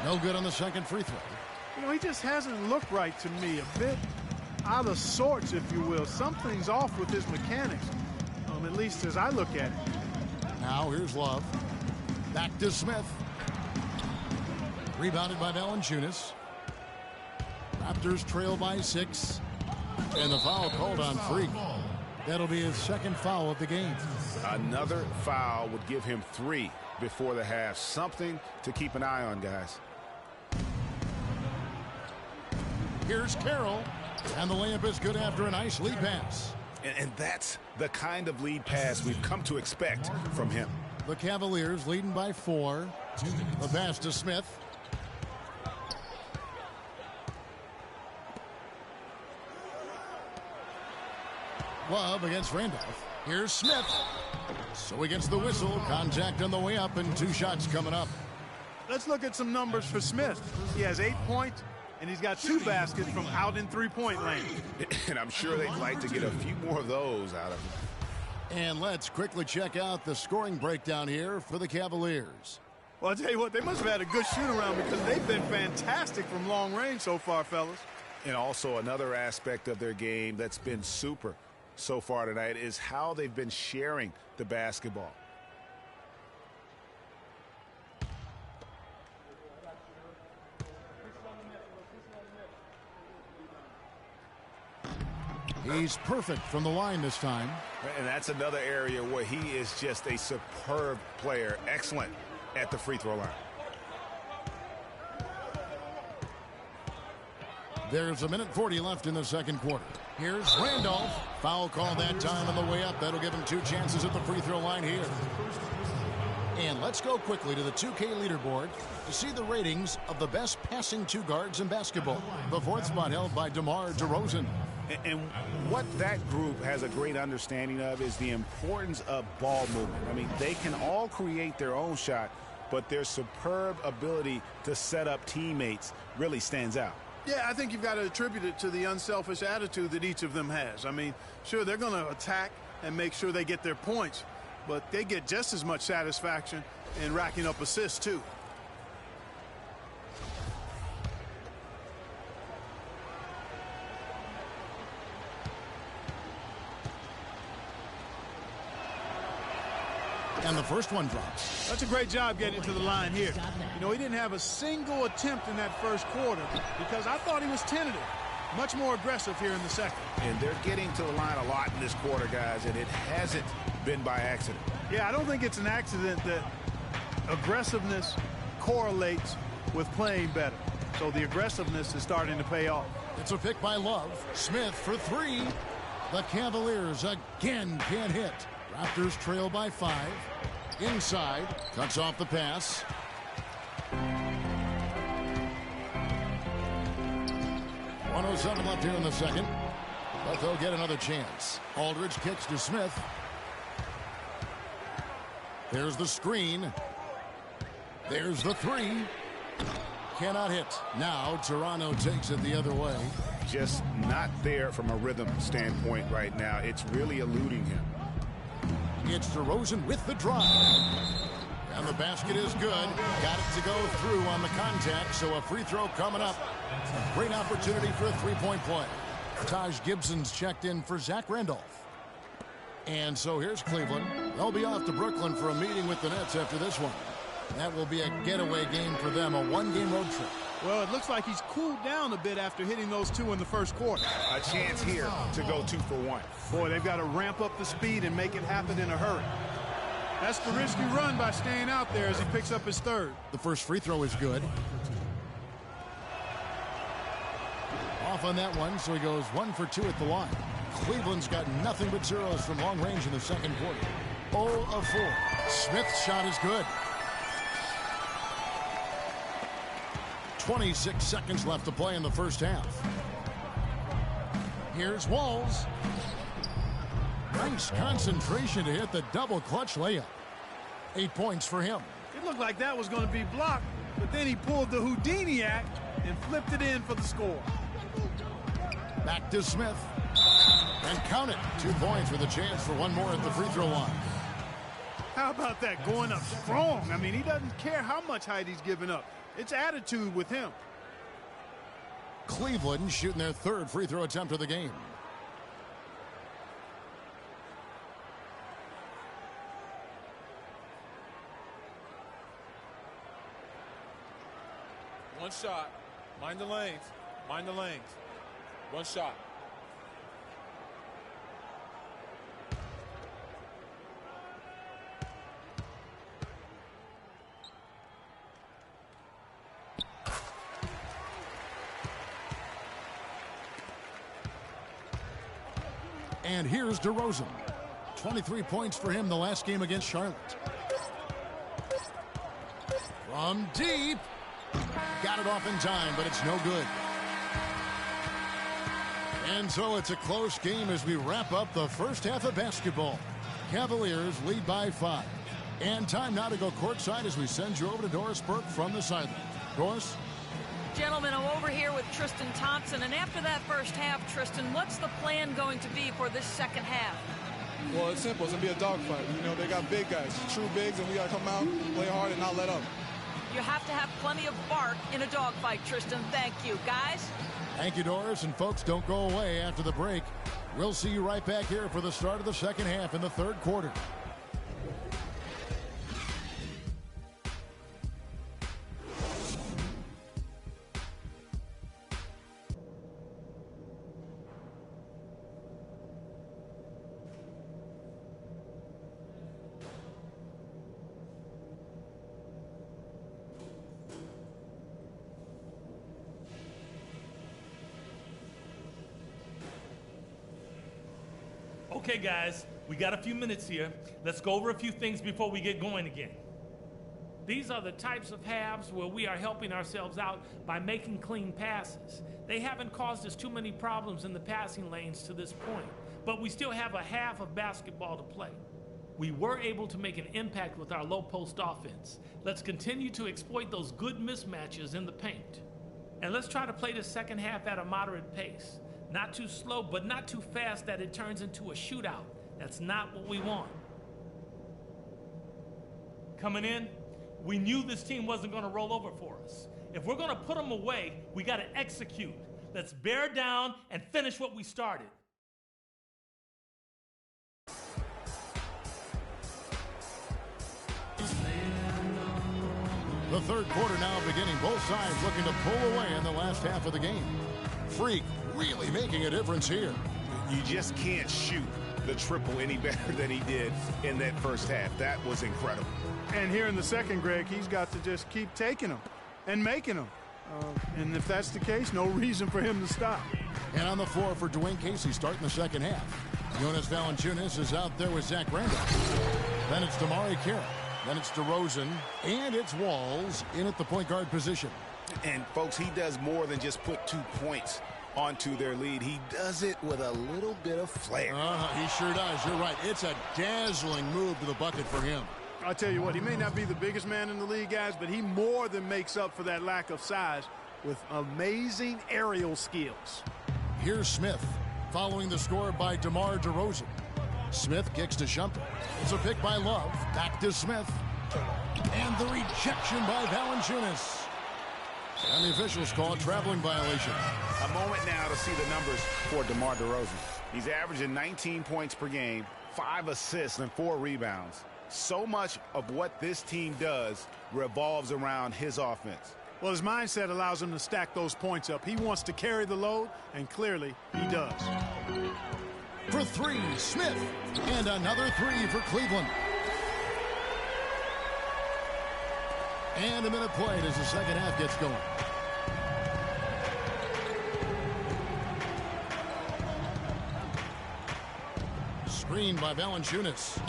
No good on the second free throw. You know, he just hasn't looked right to me. A bit out of sorts, if you will. Something's off with his mechanics, at least as I look at it. Now here's Love. Back to Smith. Rebounded by Valanciunas. Raptors trail by 6. And the foul called on Freak. That'll be his second foul of the game. Another foul would give him 3 before the half. Something to keep an eye on, guys. Here's Carroll. And the layup is good after a nice lead pass. And that's the kind of lead pass we've come to expect from him. The Cavaliers leading by 4. The pass to Smith. Love against Randolph. Here's Smith. So he gets the whistle. Contact on the way up and 2 shots coming up. Let's look at some numbers for Smith. He has 8 points, and he's got 2 baskets from out in three-point lane. And I'm sure they'd like to get a few more of those out of him. And let's quickly check out the scoring breakdown here for the Cavaliers. Well, I'll tell you what, they must have had a good shoot-around because they've been fantastic from long range so far, fellas. And also another aspect of their game that's been super so far tonight is how they've been sharing the basketball. He's perfect from the line this time. And that's another area where he is just a superb player. Excellent at the free throw line. There's 1:40 left in the second quarter. Here's Randolph. Foul call that time on the way up. That'll give him 2 chances at the free throw line here. And let's go quickly to the 2K leaderboard to see the ratings of the best passing 2 guards in basketball. The 4th spot held by DeMar DeRozan. And what that group has a great understanding of is the importance of ball movement. I mean, they can all create their own shot, but their superb ability to set up teammates really stands out. Yeah, I think you've got to attribute it to the unselfish attitude that each of them has. I mean, sure, they're going to attack and make sure they get their points, but they get just as much satisfaction in racking up assists, too. And the first one drops. That's a great job getting to the line here. You know, he didn't have a single attempt in that first quarter because I thought he was tentative. Much more aggressive here in the second. And they're getting to the line a lot in this quarter, guys, and it hasn't been by accident. Yeah, I don't think it's an accident that aggressiveness correlates with playing better. So the aggressiveness is starting to pay off. It's a pick by Love. Smith for 3. The Cavaliers again can't hit. Raptors trail by 5. Inside. Cuts off the pass. .107 left here in the second. But they'll get another chance. Aldridge kicks to Smith. There's the screen. There's the 3. cannot hit. Now Toronto takes it the other way. Just not there from a rhythm standpoint right now. It's really eluding him. It's DeRozan with the drive. And the basket is good. Got it to go through on the contact, so a free throw coming up. A great opportunity for a three-point play. Taj Gibson's checked in for Zach Randolph. And so here's Cleveland. They'll be off to Brooklyn for a meeting with the Nets after this one. That will be a getaway game for them, a one-game road trip. Well, it looks like he's cooled down a bit after hitting those two in the first quarter. A chance here to go 2 for 1. Boy, they've got to ramp up the speed and make it happen in a hurry. That's the risky run by staying out there as he picks up his third. The first free throw is good. Off on that one, so he goes 1 for 2 at the line. Cleveland's got nothing but zeros from long range in the second quarter. 0 of 4. Smith's shot is good. 26 seconds left to play in the first half. Here's Walls. Nice concentration to hit the double clutch layup. 8 points for him. It looked like that was going to be blocked, but then he pulled the Houdini act and flipped it in for the score. Back to Smith. And count it. 2 points with a chance for one more at the free throw line. How about that, going up strong? I mean, he doesn't care how much height he's giving up. It's attitude with him. Cleveland shooting their third free throw attempt of the game. One shot. Mind the lanes. Mind the lanes. One shot. And here's DeRozan. 23 points for him the last game against Charlotte. From deep. Got it off in time, but it's no good. And so it's a close game as we wrap up the first half of basketball. Cavaliers lead by 5. And time now to go courtside as we send you over to Doris Burke from the sideline. Doris? Gentlemen, I'm over here with Tristan Thompson, and after that first half, Tristan, what's the plan going to be for this second half? Well, it's simple. It's going to be a dogfight. You know, they got big guys, true bigs, and we got to come out, play hard, and not let up. You have to have plenty of bark in a dogfight, Tristan. Thank you, guys. Thank you, Doris. And folks, don't go away after the break. We'll see you right back here for the start of the second half in the third quarter. Okay, guys, we got a few minutes here. Let's go over a few things before we get going again. These are the types of halves where we are helping ourselves out by making clean passes. They haven't caused us too many problems in the passing lanes to this point, but we still have a half of basketball to play. We were able to make an impact with our low post offense. Let's continue to exploit those good mismatches in the paint. And let's try to play the second half at a moderate pace. Not too slow, but not too fast that it turns into a shootout. That's not what we want. Coming in, we knew this team wasn't going to roll over for us. If we're going to put them away, we got to execute. Let's bear down and finish what we started. The third quarter now beginning. Both sides looking to pull away in the last half of the game. Freak really making a difference here. You just can't shoot the triple any better than he did in that first half. That was incredible. And here in the second, Greg, he's got to just keep taking them and making them. And if that's the case, no reason for him to stop. And on the floor for Dwayne Casey starting the second half. Jonas Valanciunas is out there with Zach Randolph. Then it's Damari Carroll. Then it's DeRozan. And it's Walls in at the point guard position. And, folks, he does more than just put 2 points onto their lead. He does it with a little bit of flair. He sure does. You're right. It's a dazzling move to the bucket for him. I'll tell you what, he may not be the biggest man in the league, guys, but he more than makes up for that lack of size with amazing aerial skills. Here's Smith, following the score by DeMar DeRozan. Smith kicks to Shumpert. It's a pick by Love. Back to Smith. And the rejection by Valanciunas. And the officials call it traveling violation. A moment now to see the numbers for DeMar DeRozan. He's averaging 19 points per game, 5 assists, and 4 rebounds. So much of what this team does revolves around his offense. Well, his mindset allows him to stack those points up. He wants to carry the load, and clearly he does. For 3, Smith. And another 3 for Cleveland. And a minute played as the second half gets going. Screen by Valanciunas.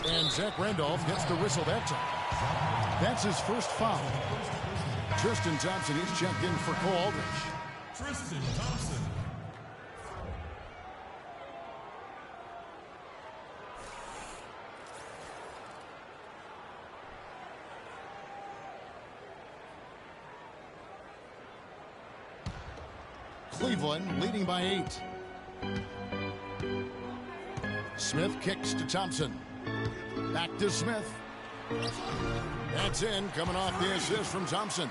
And Zach Randolph gets the whistle that time. That's his first foul. Tristan Thompson is checked in for Cole Aldrich. Tristan Thompson. Cleveland leading by 8. Smith kicks to Thompson. Back to Smith. That's in, coming off the assist from Thompson.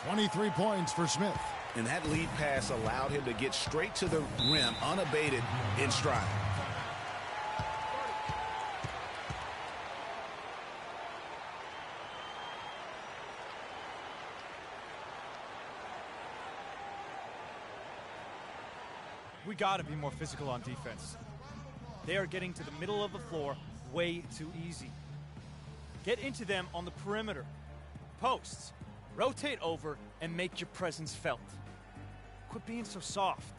23 points for Smith. And that lead pass allowed him to get straight to the rim unabated in stride. We got to be more physical on defense. They are getting to the middle of the floor way too easy. Get into them on the perimeter. Posts. Rotate over and make your presence felt. Quit being so soft.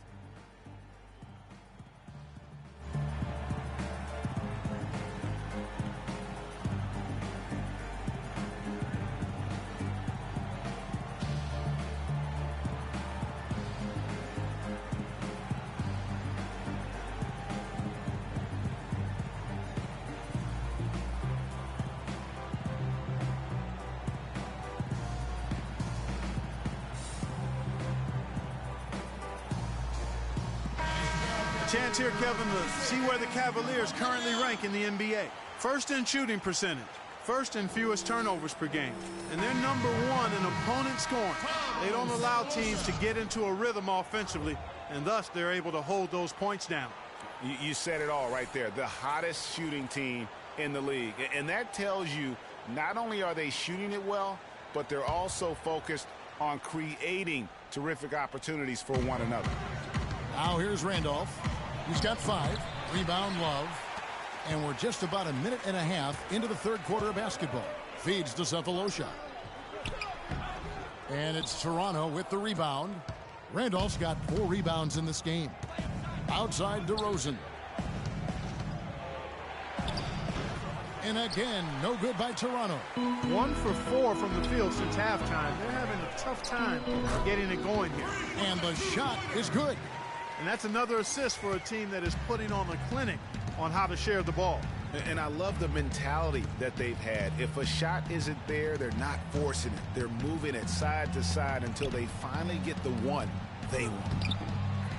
Chance here, Kevin, to see where the Cavaliers currently rank in the NBA. First in shooting percentage, first in fewest turnovers per game, and they're number 1 in opponent scoring. They don't allow teams to get into a rhythm offensively, and thus they're able to hold those points down. You said it all right there. The hottest shooting team in the league. And that tells you not only are they shooting it well, but they're also focused on creating terrific opportunities for one another. Now here's Randolph. He's got 5. Rebound Love. And we're just about a minute and a half into the third quarter of basketball. Feeds to Cephalosha. And it's Toronto with the rebound. Randolph's got 4 rebounds in this game. Outside DeRozan. And again, no good by Toronto. 1 for 4 from the field since halftime. They're having a tough time getting it going here. And the shot is good. And that's another assist for a team that is putting on a clinic on how to share the ball. And I love the mentality that they've had. If a shot isn't there, they're not forcing it. They're moving it side to side until they finally get the one they want.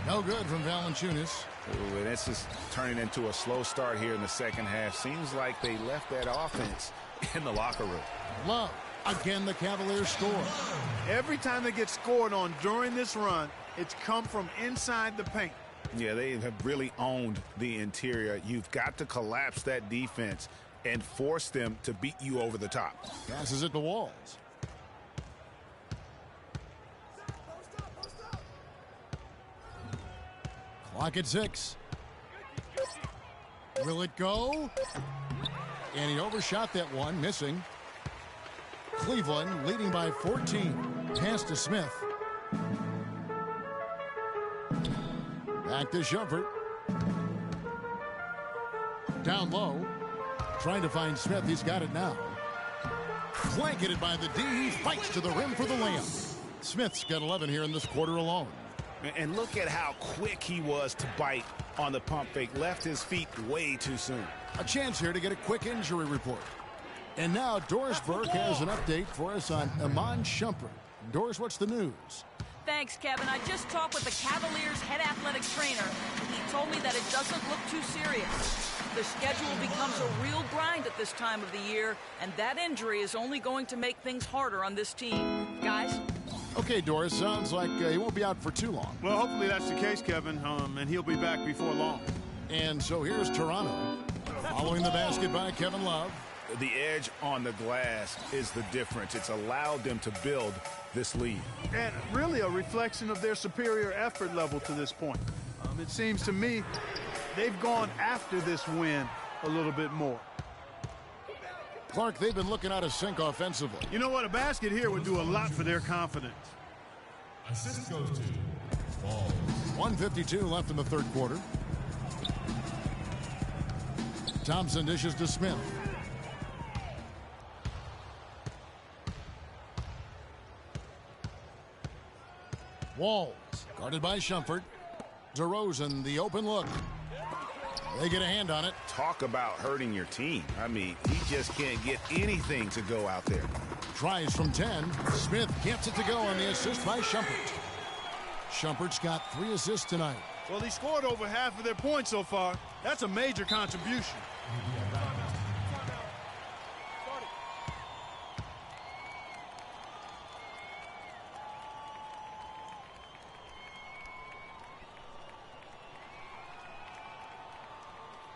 No good from Valanciunas. Ooh, and this is turning into a slow start here in the second half. Seems like they left that offense in the locker room. Love. Again, the Cavaliers score. Every time they get scored on during this run, it's come from inside the paint. Yeah, they have really owned the interior. You've got to collapse that defense and force them to beat you over the top. Passes at the walls. Clock at 6. Will it go? And he overshot that one, missing. Cleveland leading by 14. Pass to Smith. Back to Shumpert. Down low. Trying to find Smith. He's got it now. Blanketed by the D. He fights to the rim for the layup. Smith's got 11 here in this quarter alone. And look at how quick he was to bite on the pump fake. Left his feet way too soon. A chance here to get a quick injury report. And now Doris Burke has an update for us on Iman Shumpert. Doris, what's the news? Thanks, Kevin. I just talked with the Cavaliers' head athletic trainer. He told me that it doesn't look too serious. The schedule becomes a real grind at this time of the year, and that injury is only going to make things harder on this team. Guys? Okay, Doris, sounds like he won't be out for too long. Well, hopefully that's the case, Kevin, and he'll be back before long. And so here's Toronto, following the basket by Kevin Love. The edge on the glass is the difference. It's allowed them to build this lead. And really a reflection of their superior effort level to this point. It seems to me they've gone after this win a little bit more. Clark, they've been looking out of sync offensively. You know what? A basket here would do a lot for their confidence. Assist goes to Ball. 1:52 left in the third quarter. Thompson dishes to Smith. Walls, guarded by Shumpert. DeRozan, the open look. They get a hand on it. Talk about hurting your team. I mean, he just can't get anything to go out there. Tries from 10. Smith gets it to go on the assist by Shumpert. Shumpert's got 3 assists tonight. Well, he scored over half of their points so far. That's a major contribution.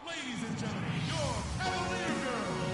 Ladies and gentlemen, your Cavalier girls.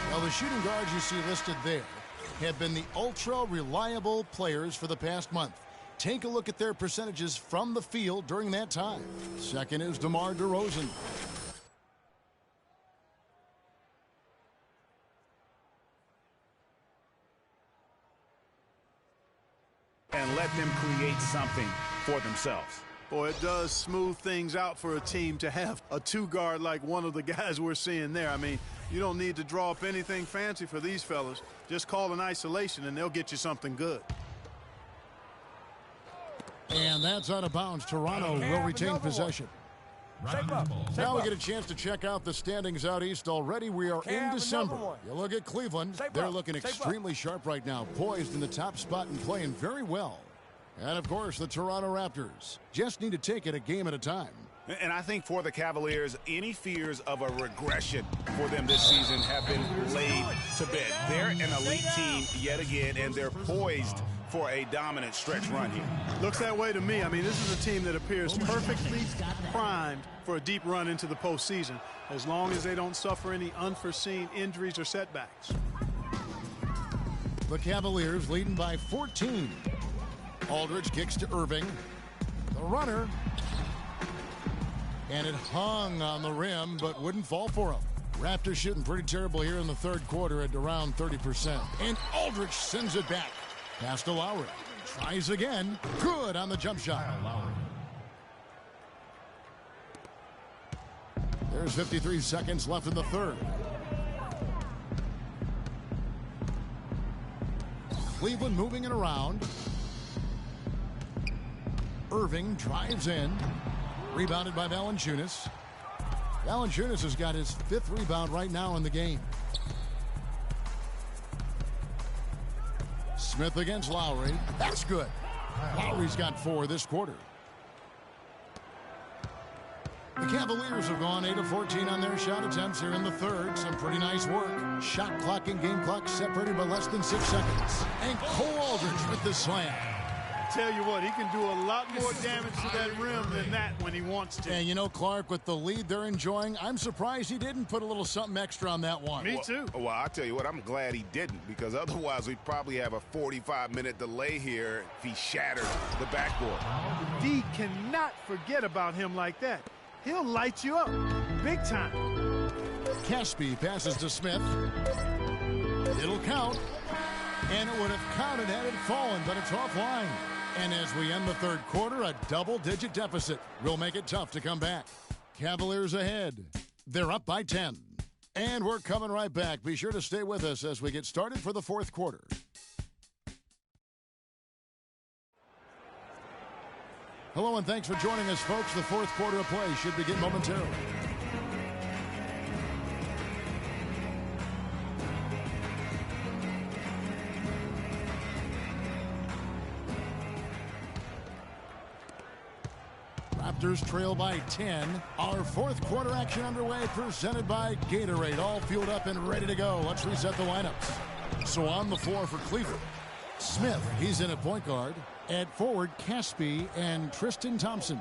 Well, the shooting guards you see listed there have been the ultra-reliable players for the past month. Take a look at their percentages from the field during that time. Second is DeMar DeRozan. And let them create something for themselves. Boy, it does smooth things out for a team to have a two-guard like one of the guys we're seeing there. I mean, you don't need to draw up anything fancy for these fellas. Just call an isolation and they'll get you something good. And that's out of bounds. Toronto will retain possession. Now we get a chance to check out the standings out east. Already we are in December. You look at Cleveland. They're looking extremely sharp right now, poised in the top spot and playing very well. And, of course, the Toronto Raptors just need to take it a game at a time. And I think for the Cavaliers, any fears of a regression for them this season have been laid to bed. They're an elite team yet again, and they're poised for a dominant stretch run here. Looks that way to me. I mean, this is a team that appears perfectly primed for a deep run into the postseason, as long as they don't suffer any unforeseen injuries or setbacks. The Cavaliers leading by 14. Aldridge kicks to Irving. The runner. And it hung on the rim, but wouldn't fall for him. Raptors shooting pretty terrible here in the third quarter at around 30%. And Aldridge sends it back. Pass to Lowry. Tries again. Good on the jump shot. There's 53 seconds left in the third. Cleveland moving it around. Irving drives in. Rebounded by Valanciunas. Valanciunas has got his 5th rebound right now in the game. Smith against Lowry. That's good. Lowry's got 4 this quarter. The Cavaliers have gone 8 of 14 on their shot attempts here in the third. Some pretty nice work. Shot clock and game clock separated by less than 6 seconds. And Cole Aldridge with the slam. tell you what, he can do a lot more damage to that rim than that when he wants to. And you know, Clark, with the lead they're enjoying, I'm surprised he didn't put a little something extra on that one. Me too. Well, I'll tell you what, I'm glad he didn't, because otherwise we'd probably have a 45-minute delay here if he shattered the backboard. D cannot forget about him like that. He'll light you up big time. Caspi passes to Smith. It'll count. And it would have counted had it fallen, but it's offline. And as we end the third quarter, a double-digit deficit will make it tough to come back. Cavaliers ahead. They're up by 10. And we're coming right back. Be sure to stay with us as we get started for the fourth quarter. Hello, and thanks for joining us, folks. The fourth quarter of play should begin momentarily. Raptors trail by 10. Our fourth quarter action underway, presented by Gatorade. All fueled up and ready to go. Let's reset the lineups. So on the floor for Cleveland, Smith, he's in at point guard. At forward, Caspi and Tristan Thompson.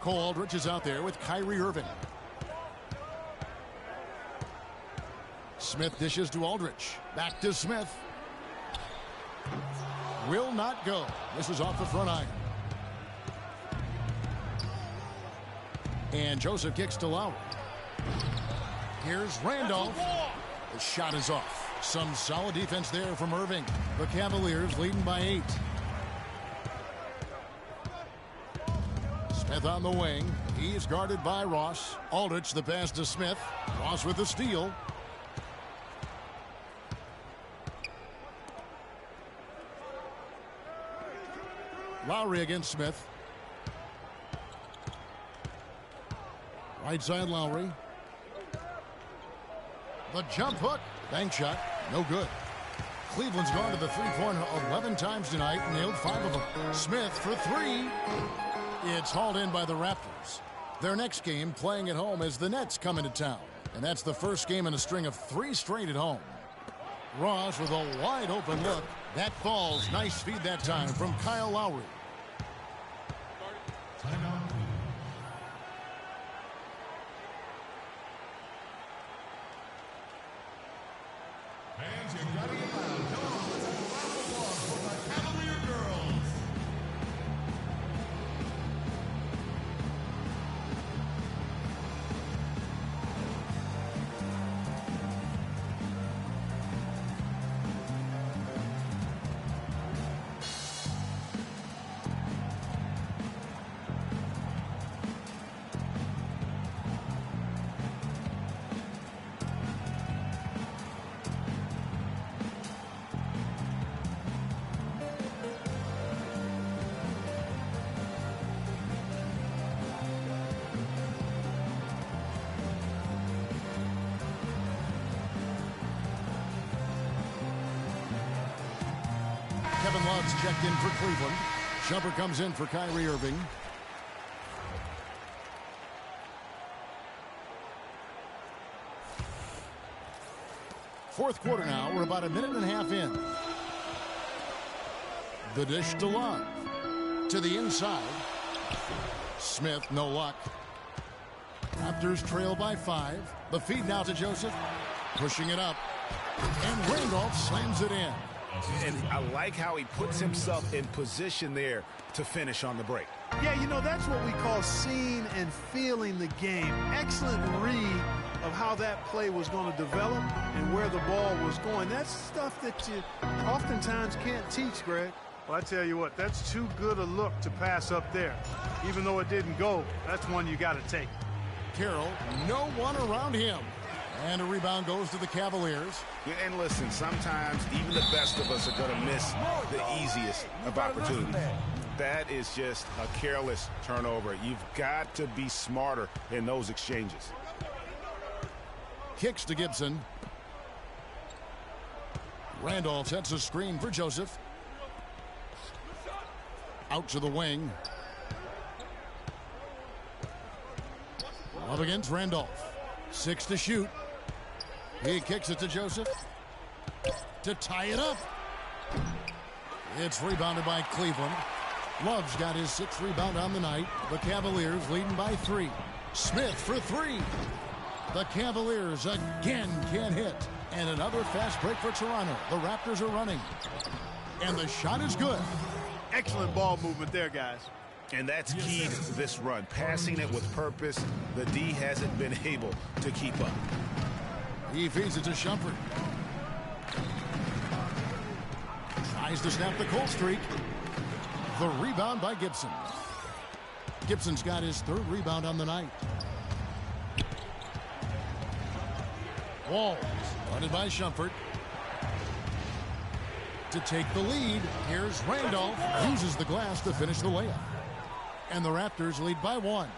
Cole Aldrich is out there with Kyrie Irving. Smith dishes to Aldrich. Back to Smith. Will not go. This is off the front iron. And Joseph kicks to Lowry. Here's Randolph. The shot is off. Some solid defense there from Irving. The Cavaliers leading by 8. Smith on the wing. He's guarded by Ross. Aldrich the pass to Smith. Ross with the steal. Lowry against Smith. Right side Lowry. The jump hook. Bank shot. No good. Cleveland's gone to the three-point 11 times tonight. Nailed 5 of them. Smith for 3. It's hauled in by the Raptors. Their next game playing at home as the Nets come into town. And that's the first game in a string of 3 straight at home. Ross with a wide open look. That falls. Nice feed that time from Kyle Lowry. Kevin Love's checked in for Cleveland. Shumpert comes in for Kyrie Irving. Fourth quarter now. We're about a minute and a half in. The dish to Love. To the inside. Smith, no luck. Raptors trail by 5. The feed now to Joseph. Pushing it up. And Randolph slams it in. And I like how he puts himself in position there to finish on the break. Yeah, you know, that's what we call seeing and feeling the game. Excellent read of how that play was going to develop and where the ball was going. That's stuff that you oftentimes can't teach, Greg. Well, I tell you what, that's too good a look to pass up there. Even though it didn't go, that's one you got to take. Carroll, no one around him. And a rebound goes to the Cavaliers. And listen, sometimes even the best of us are going to miss the easiest of opportunities. That is just a careless turnover. You've got to be smarter in those exchanges. Kicks to Gibson. Randolph sets a screen for Joseph. Out to the wing. Love against Randolph. 6 to shoot. He kicks it to Joseph to tie it up. It's rebounded by Cleveland. Love's got his 6th rebound on the night. The Cavaliers leading by 3. Smith for 3. The Cavaliers again can't hit. And another fast break for Toronto. The Raptors are running. And the shot is good. Excellent ball movement there, guys. And that's key to this run. Passing it with purpose. The D hasn't been able to keep up. He feeds it to Shumpert. Tries to snap the cold streak. The rebound by Gibson. Gibson's got his 3rd rebound on the night. Walls, guarded by Shumpert. To take the lead, here's Randolph. Uses the glass to finish the layup. And the Raptors lead by 1.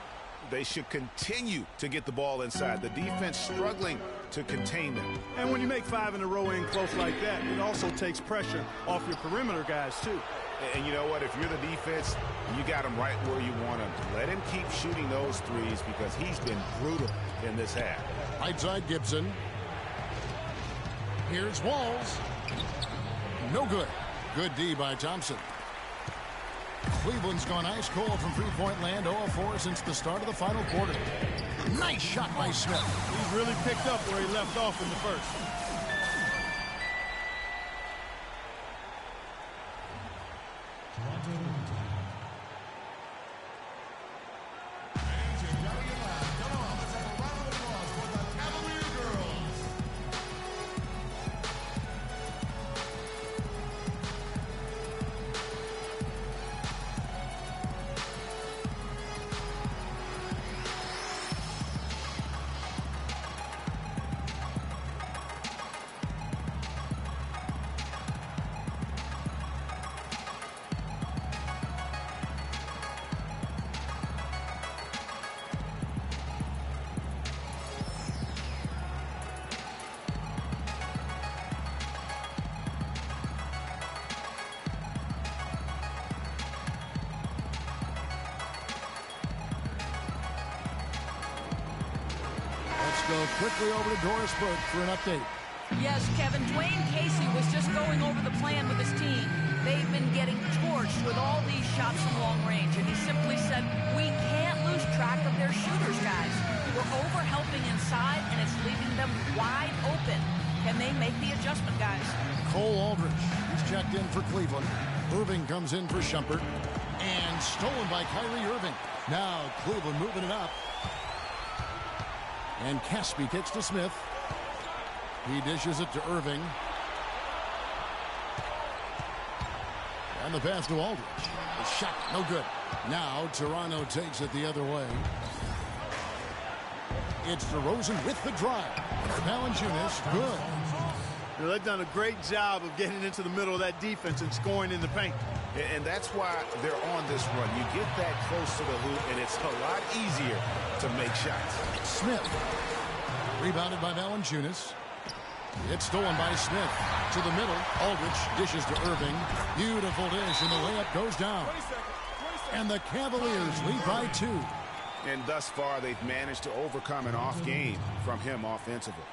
They should continue to get the ball inside. The defense struggling to contain them. And when you make 5 in a row in close like that, it also takes pressure off your perimeter guys, too. And you know what? If you're the defense, you got him right where you want him. Let him keep shooting those threes because he's been brutal in this half. Right side Gibson. Here's Walls. No good. Good D by Thompson. Cleveland's gone ice cold from three-point land, 0-4 since the start of the final quarter. Nice shot by Smith. He's really picked up where he left off in the first. Go quickly over to Doris Burke for an update. Yes, Kevin, Dwayne Casey was just going over the plan with his team. They've been getting torched with all these shots from long range, and he simply said, we can't lose track of their shooters, guys. We're over-helping inside, and it's leaving them wide open. Can they make the adjustment, guys? Cole Aldrich, he's checked in for Cleveland. Irving comes in for Shumpert. And stolen by Kyrie Irving. Now Cleveland moving it up. And Caspi kicks to Smith. He dishes it to Irving. And the pass to Aldridge. The shot, no good. Now Toronto takes it the other way. It's DeRozan with the drive. Valanciunas, good. They've done a great job of getting into the middle of that defense and scoring in the paint. And that's why they're on this run. You get that close to the hoop, and it's a lot easier to make shots. Smith, rebounded by Valanciunas. It's stolen by Smith to the middle. Aldridge dishes to Irving. Beautiful dish, and the layup goes down. And the Cavaliers lead by 2. And thus far, they've managed to overcome an off game from him offensively.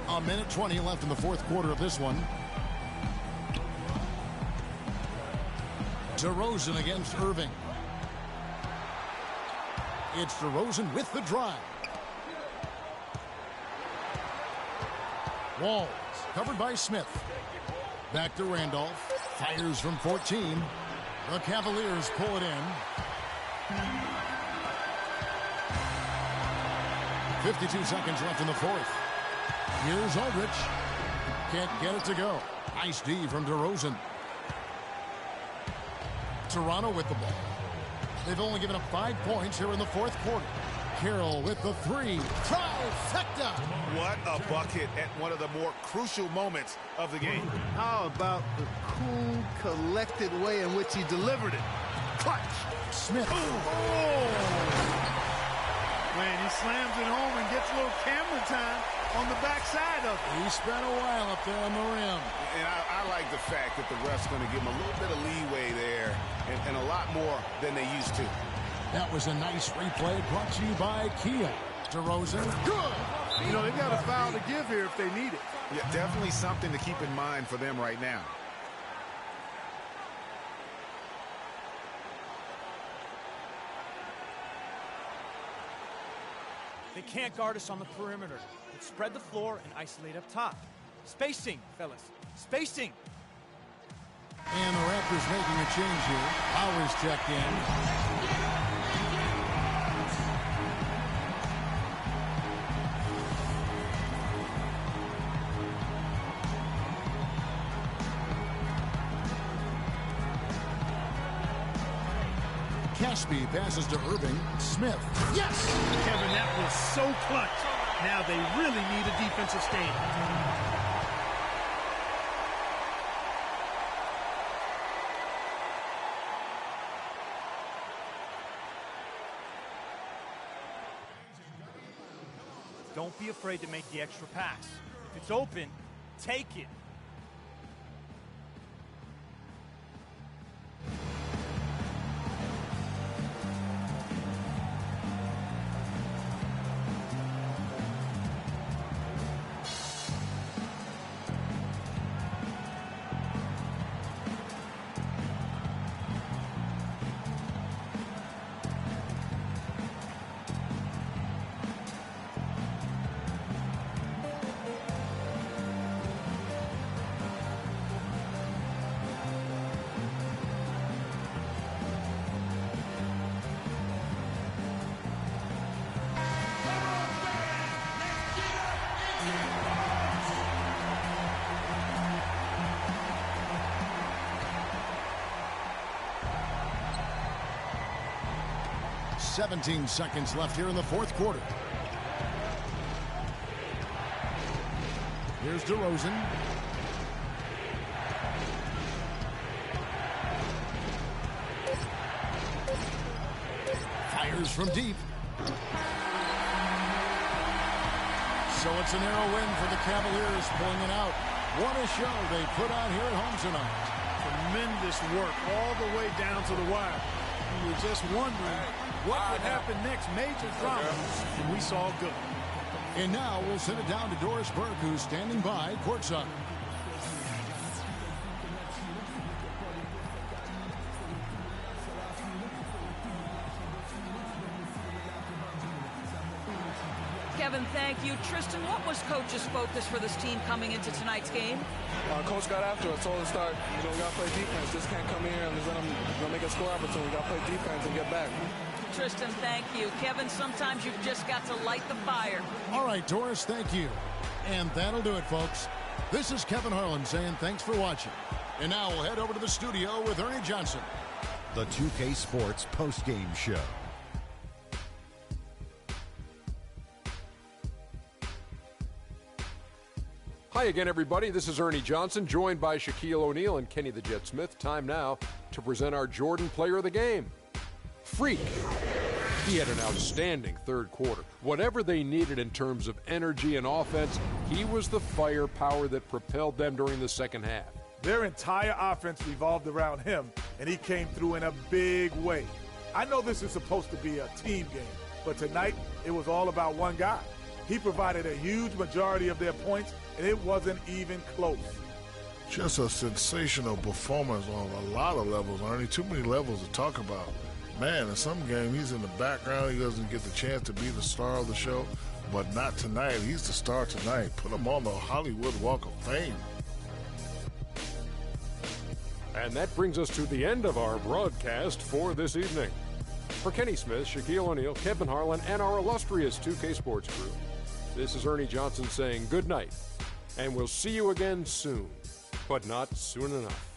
A minute 20 left in the fourth quarter of this one. DeRozan against Irving. It's DeRozan with the drive. Walls covered by Smith. Back to Randolph. Fires from 14. The Cavaliers pull it in. 52 seconds left in the fourth. Here's Aldridge. Can't get it to go. Nice D from DeRozan. Toronto with the ball. They've only given up 5 points here in the fourth quarter. Carroll with the three. Trifecta. What a bucket at one of the more crucial moments of the game. How about the cool, collected way in which he delivered it? Clutch. Smith. Oh! Man, he slams it home and gets a little camera time on the backside of it. He spent a while up there on the rim. And I like the fact that the ref's going to give him a little bit of leeway there and a lot more than they used to. That was a nice replay brought to you by Kia. DeRozan. Good. You know, they've got a foul to give here if they need it. Yeah, definitely something to keep in mind for them right now. They can't guard us on the perimeter. Let's spread the floor and isolate up top. Spacing, fellas. Spacing. And the Raptors making a change here. Powers checked in. Caspi passes to Irving. Smith. Yes! Kevin, that was so clutch. Now they really need a defensive stand. Don't be afraid to make the extra pass. If it's open, take it. .17 seconds left here in the fourth quarter. Here's DeRozan. Fires from deep. So it's a narrow win for the Cavaliers, pulling it out. What a show they put on here at home tonight. Tremendous work all the way down to the wire. We were just wondering what would happen next. Major drama, and we saw good. And now we'll send it down to Doris Burke, who's standing by courtside. Kevin, thank you. Tristan, what was Coach's focus for this team coming into tonight's game? Coach got after us, told us to start, we got to play defense. Just can't come here and let them make a score opportunity. We got to play defense and get back. Tristan, thank you. Kevin, sometimes you've just got to light the fire. All right, Doris, thank you. And that'll do it, folks. This is Kevin Harlan saying thanks for watching. And now we'll head over to the studio with Ernie Johnson. The 2K Sports postgame show. Hi again, everybody. This is Ernie Johnson, joined by Shaquille O'Neal and Kenny the Jet Smith. Time now to present our Jordan Player of the Game. Freak. He had an outstanding third quarter. Whatever they needed in terms of energy and offense, he was the firepower that propelled them during the second half. Their entire offense revolved around him, and he came through in a big way. I know this is supposed to be a team game, but tonight it was all about one guy. He provided a huge majority of their points, and it wasn't even close. Just a sensational performance on a lot of levels, Ernie. Too many levels to talk about. Man, in some game, he's in the background. He doesn't get the chance to be the star of the show, but not tonight. He's the star tonight. Put him on the Hollywood Walk of Fame. And that brings us to the end of our broadcast for this evening. For Kenny Smith, Shaquille O'Neal, Kevin Harlan, and our illustrious 2K Sports crew, this is Ernie Johnson saying good night, and we'll see you again soon, but not soon enough.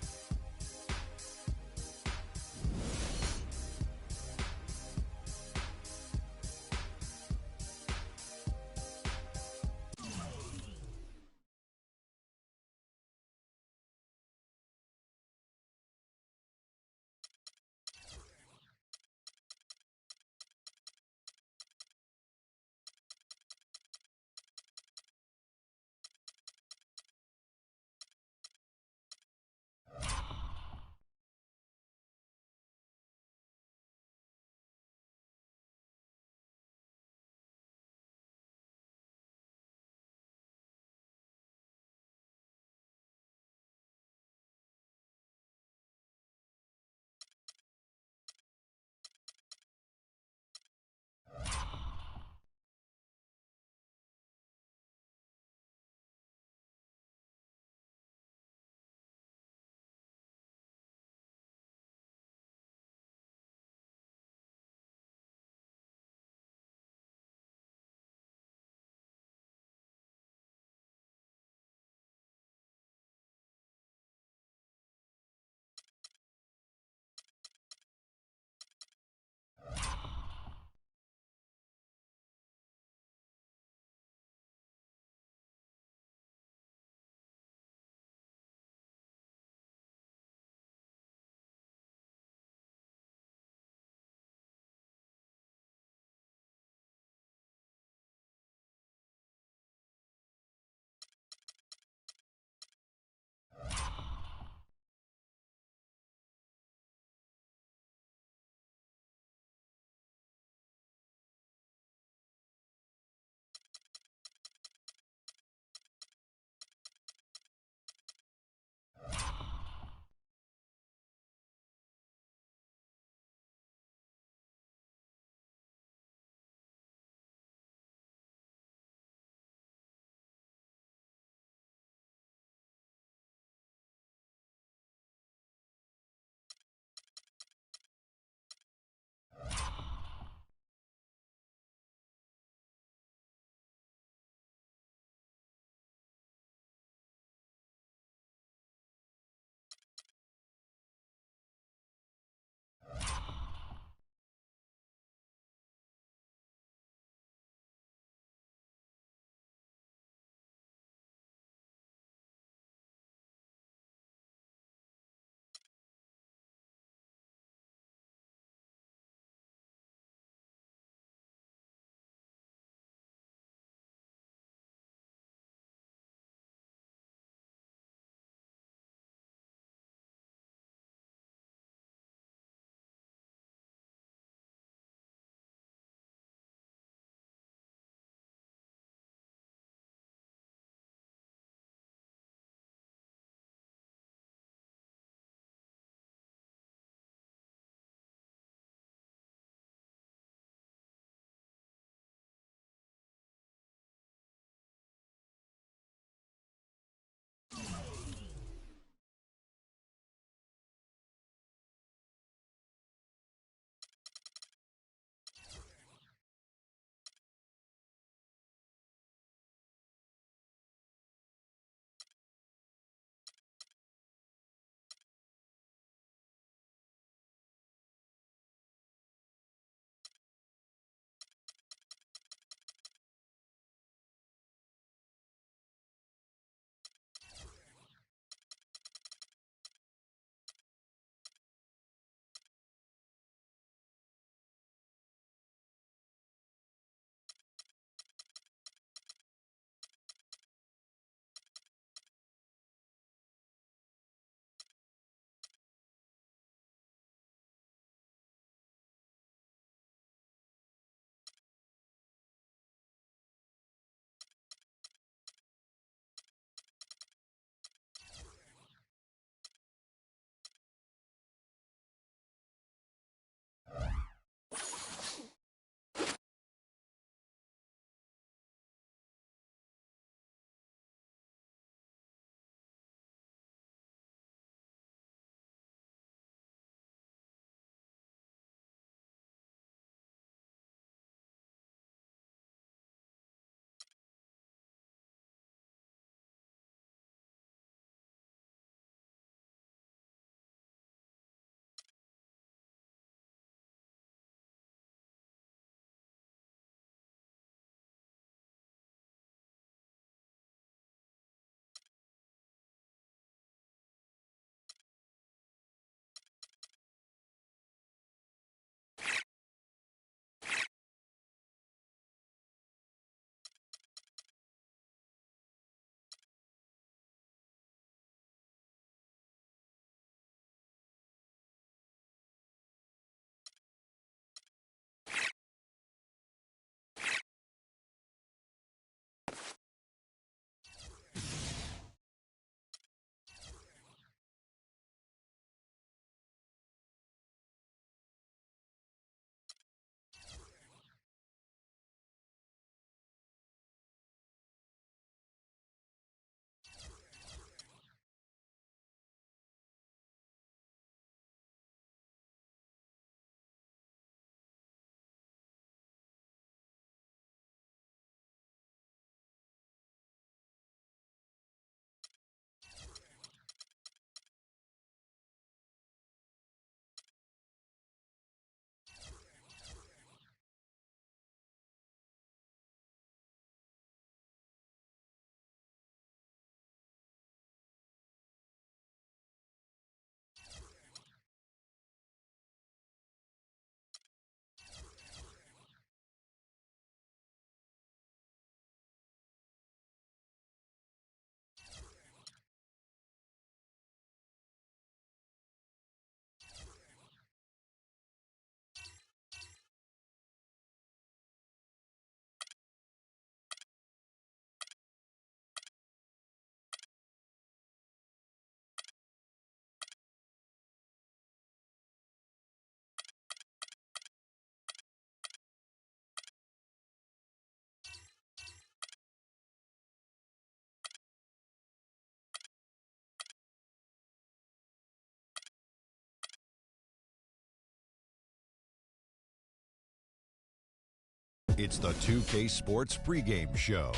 It's the 2K Sports pregame show.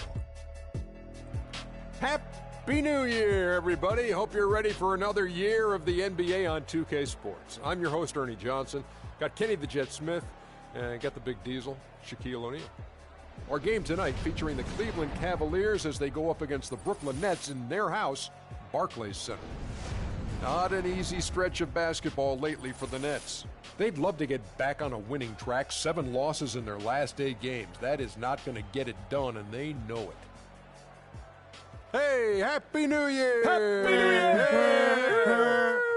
Happy New Year, everybody. Hope you're ready for another year of the NBA on 2K Sports. I'm your host, Ernie Johnson. Got Kenny the Jet Smith, and got the big diesel, Shaquille O'Neal. Our game tonight featuring the Cleveland Cavaliers as they go up against the Brooklyn Nets in their house, Barclays Center. Not an easy stretch of basketball lately for the Nets. They'd love to get back on a winning track. 7 losses in their last 8 games. That is not going to get it done, and they know it. Hey, Happy New Year! Happy New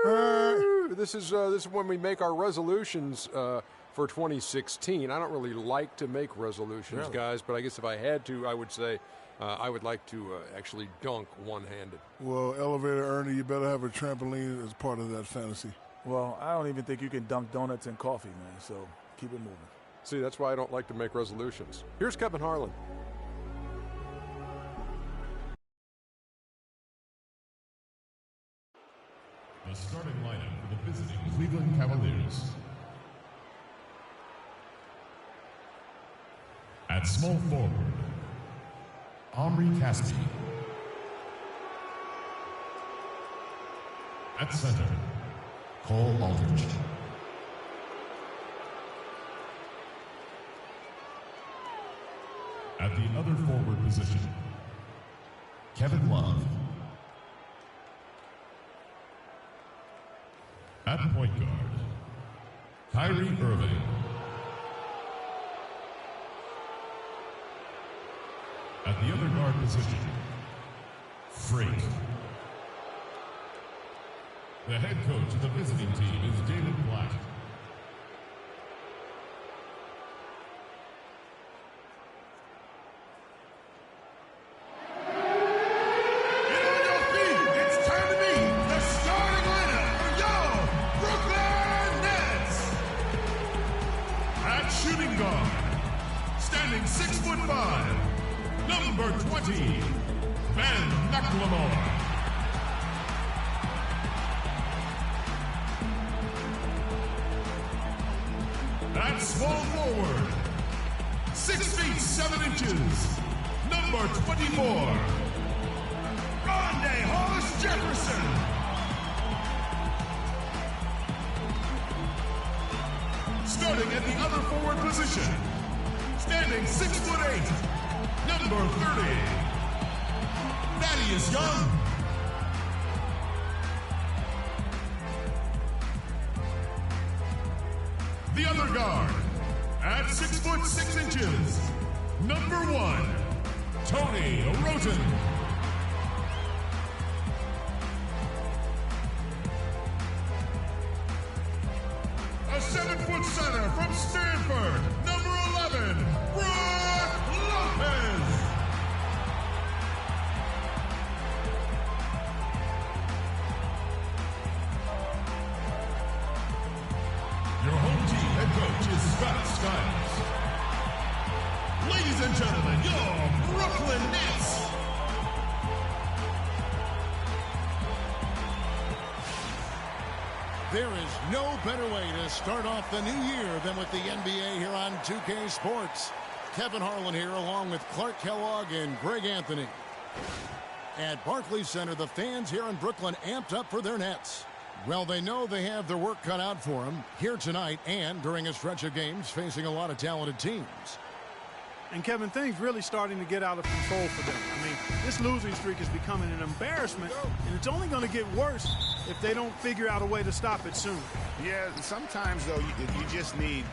Year! This is when we make our resolutions for 2016. I don't really like to make resolutions, guys, but I guess if I had to, I would say I would like to actually dunk one-handed. Well, Elevator Ernie, you better have a trampoline as part of that fantasy. Well, I don't even think you can dunk donuts in coffee, man, so keep it moving. See, that's why I don't like to make resolutions. Here's Kevin Harlan. The starting lineup for the visiting Cleveland Cavaliers. At small forward, Omri Caspi. At center, Cole Aldridge. At the other forward position, Kevin Love. At point guard, Kyrie Irving. At the other guard position, Freight. The head coach of the visiting team is David Blatt. At small forward, 6 feet 7 inches, number 24, Rondé Hollis Jefferson. Starting at the other forward position, standing 6'8", number 30, Thaddeus Young. The other guard, at 6'6" number 1, Tony Roten. A 7-foot center from Stanford, number 11, Brook Lopez. Your home team head coach is Scott Skiles. Ladies and gentlemen, your Brooklyn Nets. There is no better way to start off the new year than with the NBA here on 2K Sports. Kevin Harlan here along with Clark Kellogg and Greg Anthony. At Barclays Center, the fans here in Brooklyn amped up for their Nets. Well, they know they have their work cut out for them here tonight and during a stretch of games facing a lot of talented teams. And, Kevin, things really starting to get out of control for them. I mean, this losing streak is becoming an embarrassment, and it's only going to get worse if they don't figure out a way to stop it soon. Yeah, sometimes, though, you just need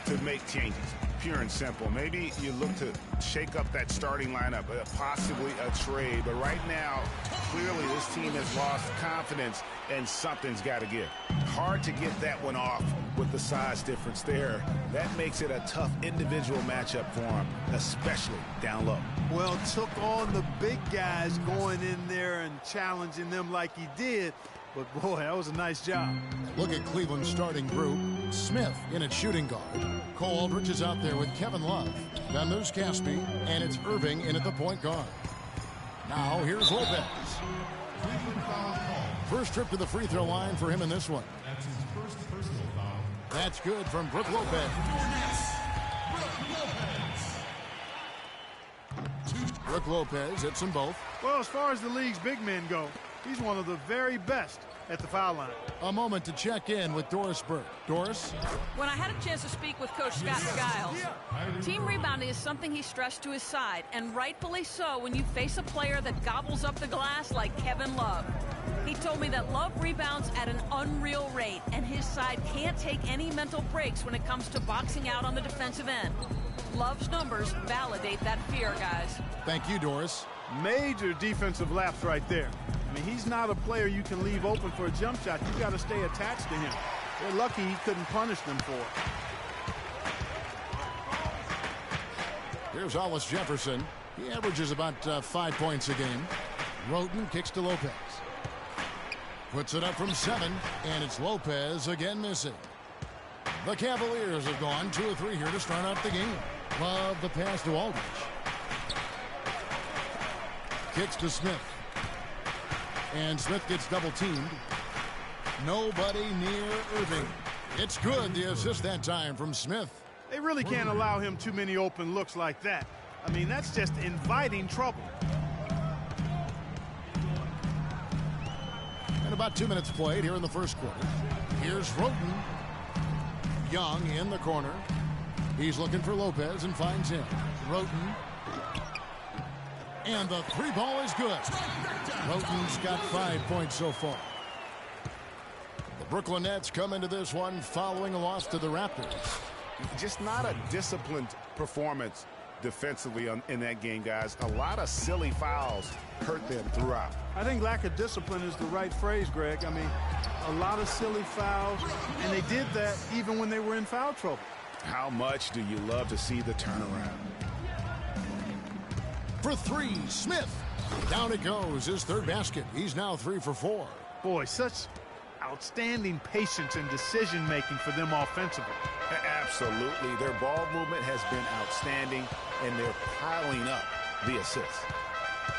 to make changes, pure and simple. Maybe you look to shake up that starting lineup, possibly a trade. But right now, clearly this team has lost confidence, and something's got to give. Hard to get that one off with the size difference there. That makes it a tough individual matchup for him, especially down low. Well, took on the big guys going in there and challenging them like he did. But, boy, that was a nice job. Look at Cleveland's starting group. Smith in at shooting guard. Cole Aldridge is out there with Kevin Love. Then there's Caspi, and it's Irving in at the point guard. Now here's Lopez. First trip to the free throw line for him in this one. That's his first personal foul. That's good from Brook Lopez. Brook Lopez hits them both. Well, as far as the league's big men go, he's one of the very best at the foul line. A moment to check in with Doris Burke. Doris? When I had a chance to speak with Coach Scott Skiles, team rebounding is something he stressed to his side, and rightfully so when you face a player that gobbles up the glass like Kevin Love. He told me that Love rebounds at an unreal rate, and his side can't take any mental breaks when it comes to boxing out on the defensive end. Love's numbers validate that fear, guys. Thank you, Doris. Major defensive lapse right there. I mean, he's not a player you can leave open for a jump shot. You got to stay attached to him. They're lucky he couldn't punish them for it. Here's Hollis Jefferson. He averages about 5 points a game. Roten kicks to Lopez. Puts it up from 7, and it's Lopez again missing. The Cavaliers have gone 2 of 3 here to start out the game. Love the pass to Aldridge. Kicks to Smith. And Smith gets double-teamed. Nobody near Irving. It's good, the assist that time from Smith. They really can't allow him too many open looks like that. I mean, that's just inviting trouble. And about 2 minutes played here in the first quarter. Here's Roten. Young in the corner. He's looking for Lopez and finds him. Roten. And the 3 ball is good. Roten's got 5 points so far. The Brooklyn Nets come into this one following a loss to the Raptors. Just not a disciplined performance defensively in that game, guys. A lot of silly fouls hurt them throughout. I think lack of discipline is the right phrase, Greg. I mean, a lot of silly fouls, and they did that even when they were in foul trouble. How much do you love to see the turnaround? For 3, Smith. Down it goes, his 3rd basket. He's now 3 for 4. Boy, such outstanding patience and decision-making for them offensively. Absolutely. Their ball movement has been outstanding, and they're piling up the assists.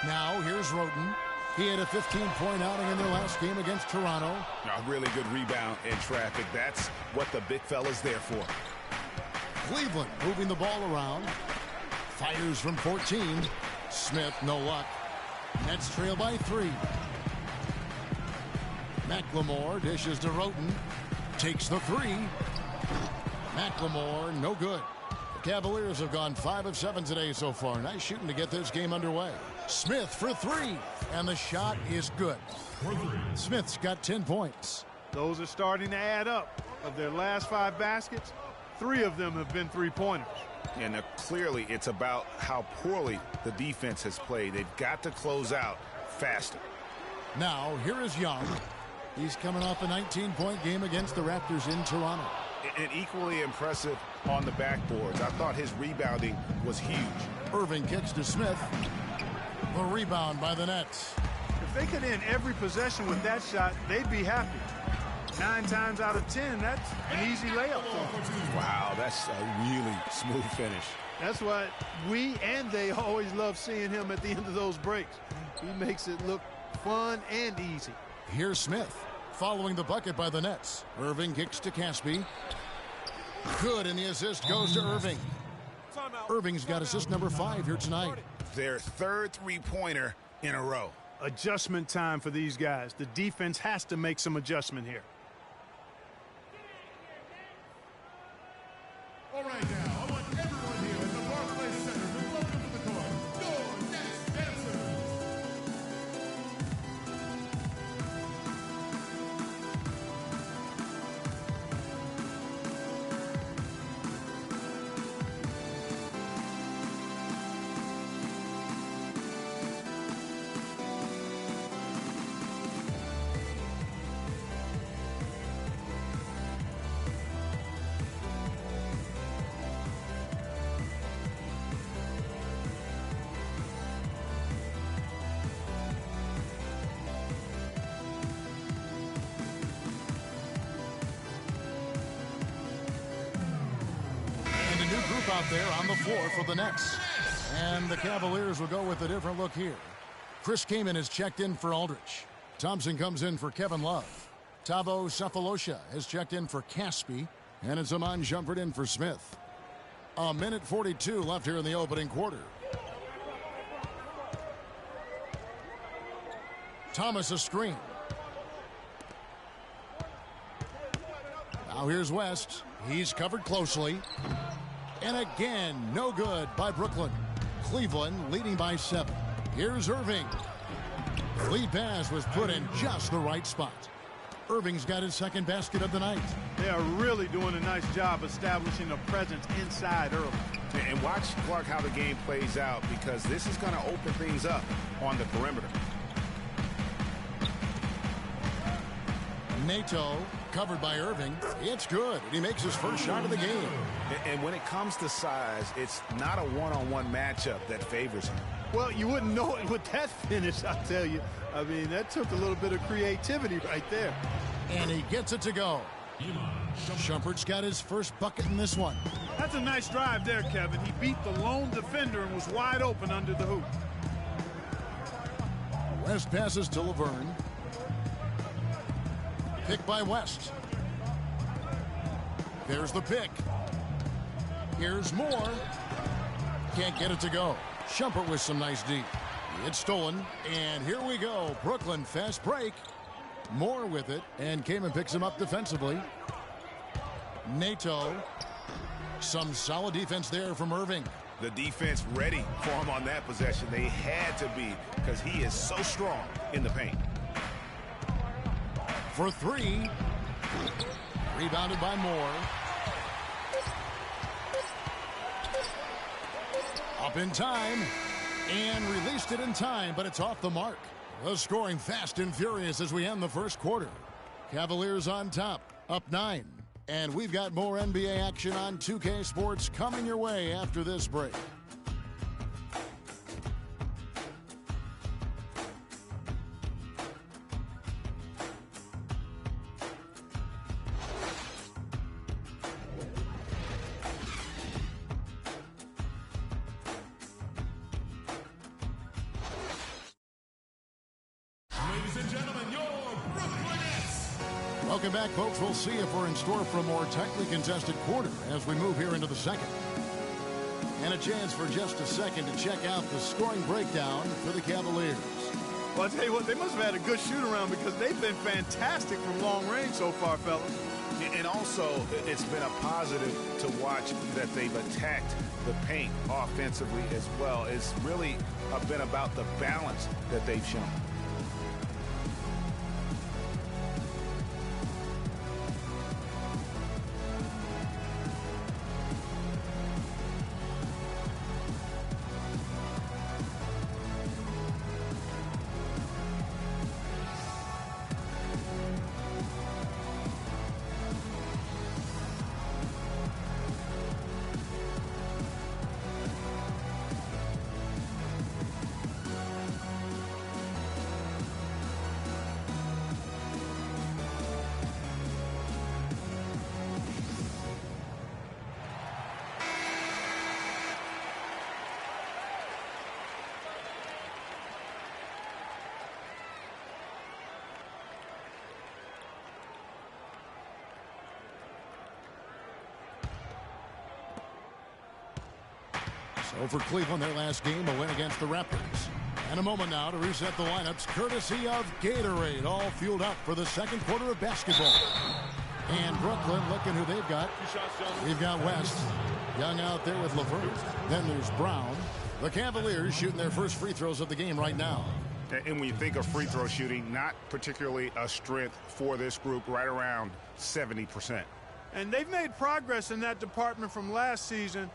Now, here's Roten. He had a 15-point outing in their last game against Toronto. A really good rebound in traffic. That's what the big fella's there for. Cleveland moving the ball around. Fires from 14. Smith, no luck. Nets trail by 3. McLemore dishes to Roten. Takes the 3. McLemore, no good. The Cavaliers have gone 5 of 7 today so far. Nice shooting to get this game underway. Smith for 3. And the shot is good. Smith's got 10 points. Those are starting to add up. Of their last 5 baskets, 3 of them have been 3-pointers. And clearly it's about how poorly the defense has played. They've got to close out faster. Now, here is Young. He's coming off a 19-point game against the Raptors in Toronto. And equally impressive on the backboards. I thought his rebounding was huge. Irving kicks to Smith. The rebound by the Nets. If they could end every possession with that shot, they'd be happy. 9 times out of 10, that's an easy layup for them. Wow, that's a really smooth finish. That's what we and they always love seeing him at the end of those breaks. He makes it look fun and easy. Here's Smith following the bucket by the Nets. Irving kicks to Caspi. Good, and the assist goes to Irving. Irving's got assist number 5 here tonight. Their 3rd 3-pointer in a row. Adjustment time for these guys. The defense has to make some adjustment here. All right, now, I want everyone here at the Barclays Center to welcome to the court your next dancers. Out there on the floor for the Nets. And the Cavaliers will go with a different look here. Chris Kaman is checked in for Aldridge. Thompson comes in for Kevin Love. Tavo Cephalosha has checked in for Caspi. And it's Amon Shumpert in for Smith. A minute 42 left here in the opening quarter. Thomas a screen. Now here's West. He's covered closely. And again, no good by Brooklyn. Cleveland leading by 7. Here's Irving. Lead pass was put in just the right spot. Irving's got his second basket of the night. They are really doing a nice job establishing a presence inside early. And watch, Clark, how the game plays out, because this is going to open things up on the perimeter. Nato covered by Irving. It's good. And he makes his first shot of the game. And when it comes to size, it's not a one-on-one matchup that favors him. Well, you wouldn't know it with that finish, I'll tell you. I mean, that took a little bit of creativity right there. And he gets it to go. Shumpert's got his first bucket in this one. That's a nice drive there, Kevin. He beat the lone defender and was wide open under the hoop. West passes to Laverne. Pick by West. There's the pick. Here's Moore. Can't get it to go. Shumpert with some nice D. It's stolen, and here we go. Brooklyn fast break. Moore with it, and Kamen picks him up defensively. Nato. Some solid defense there from Irving. The defense ready for him on that possession. They had to be, because he is so strong in the paint. For 3. Rebounded by Moore. Up in time. And released it in time, but it's off the mark. The scoring fast and furious as we end the first quarter. Cavaliers on top, up 9. And we've got more NBA action on 2K Sports coming your way after this break. Welcome back, folks. We'll see if we're in store for a more tightly contested quarter as we move here into the second. And a chance for just a second to check out the scoring breakdown for the Cavaliers. Well, I'll tell you what, they must have had a good shoot-around because they've been fantastic from long range so far, fellas. And also, it's been a positive to watch that they've attacked the paint offensively as well. It's really been about the balance that they've shown. So for Cleveland, their last game, a win against the Raptors. And a moment now to reset the lineups, courtesy of Gatorade, all fueled up for the second quarter of basketball. And Brooklyn, looking who they've got. We've got West. Young out there with LeVert. Then there's Brown. The Cavaliers shooting their first free throws of the game right now. And when you think of free throw shooting, not particularly a strength for this group, right around 70%. And they've made progress in that department from last season.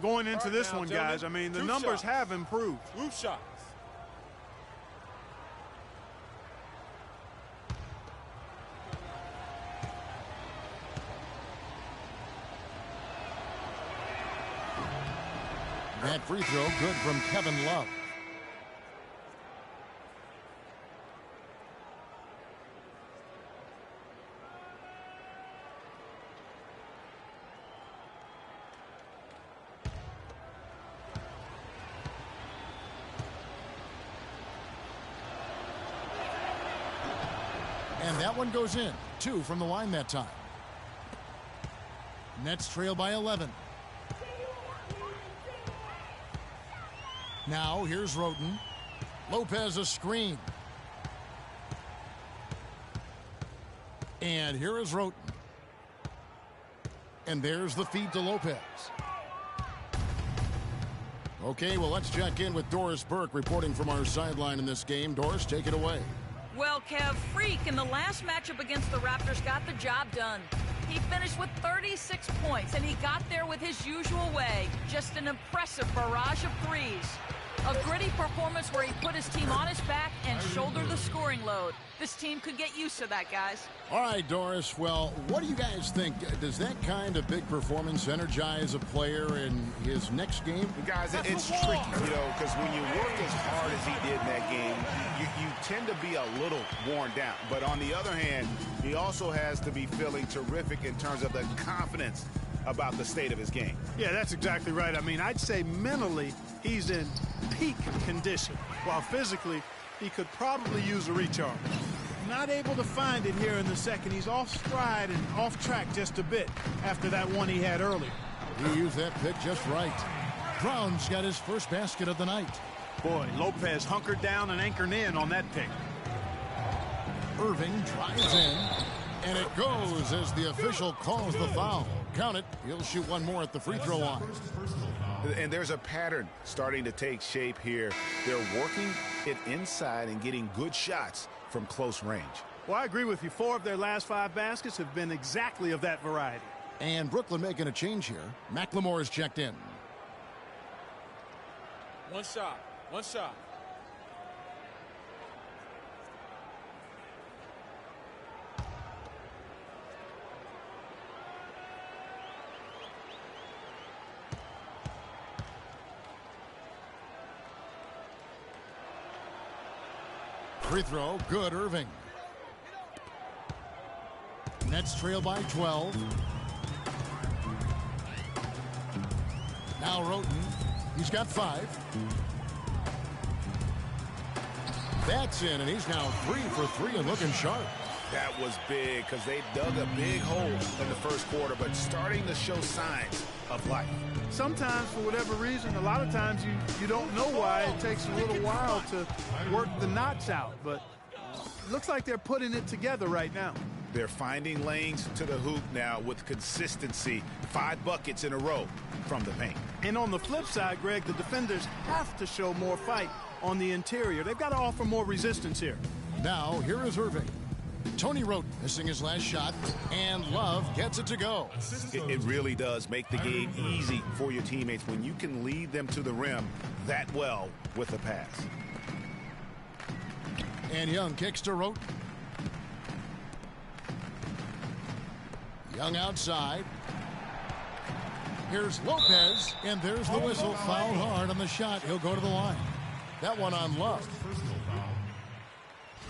Going into this one, guys, I mean, the numbers have improved. Roof shots. That free throw good from Kevin Love. And that one goes in. 2 from the line that time. Nets trail by 11. Now here's Roten. Lopez a screen. And here is Roten. And there's the feed to Lopez. Okay, well, let's check in with Doris Burke reporting from our sideline in this game. Doris, take it away. Well, Kev, Freak in the last matchup against the Raptors got the job done. He finished with 36 points, and he got there with his usual way. Just an impressive barrage of threes. A gritty performance where he put his team on his back and shouldered the scoring load. This team could get used to that, guys. All right, Doris. Well, what do you guys think? Does that kind of big performance energize a player in his next game? Guys, it's tricky, because when you work as hard as he did in that game, you tend to be a little worn down. But on the other hand, he also has to be feeling terrific in terms of the confidence about the state of his game. Yeah, that's exactly right. I mean, I'd say mentally he's in peak condition, while physically he could probably use a recharge. Not able to find it here in the second. He's off stride and off track just a bit after that one he had earlier. He used that pick just right. Brown's got his first basket of the night. Boy, Lopez hunkered down and anchored in on that pick. Irving drives in, and it goes as the official calls the foul. Count it. He'll shoot one more at the free throw line. And there's a pattern starting to take shape here. They're working it inside and getting good shots from close range. Well, I agree with you. 4 of their last 5 baskets have been exactly of that variety. And Brooklyn making a change here. McLemore is checked in. One shot. One shot. Free throw, good, Irving. Nets trail by 12. Now Roten, he's got 5. That's in, and he's now 3 for 3 and looking sharp. That was big because they dug a big hole in the first quarter, but starting to show signs of life. Sometimes, for whatever reason, a lot of times you don't know why. It takes a little while to work the knots out, but it looks like they're putting it together right now. They're finding lanes to the hoop now with consistency. 5 buckets in a row from the paint. And on the flip side, Greg, the defenders have to show more fight on the interior. They've got to offer more resistance here. Now, here is Irving. Tony Roten missing his last shot, and Love gets it to go. It really does make the game easy for your teammates when you can lead them to the rim that well with a pass. And Young kicks to Roten. Young outside. Here's Lopez, and there's the whistle. Fouled hard on the shot. He'll go to the line. That one on Love.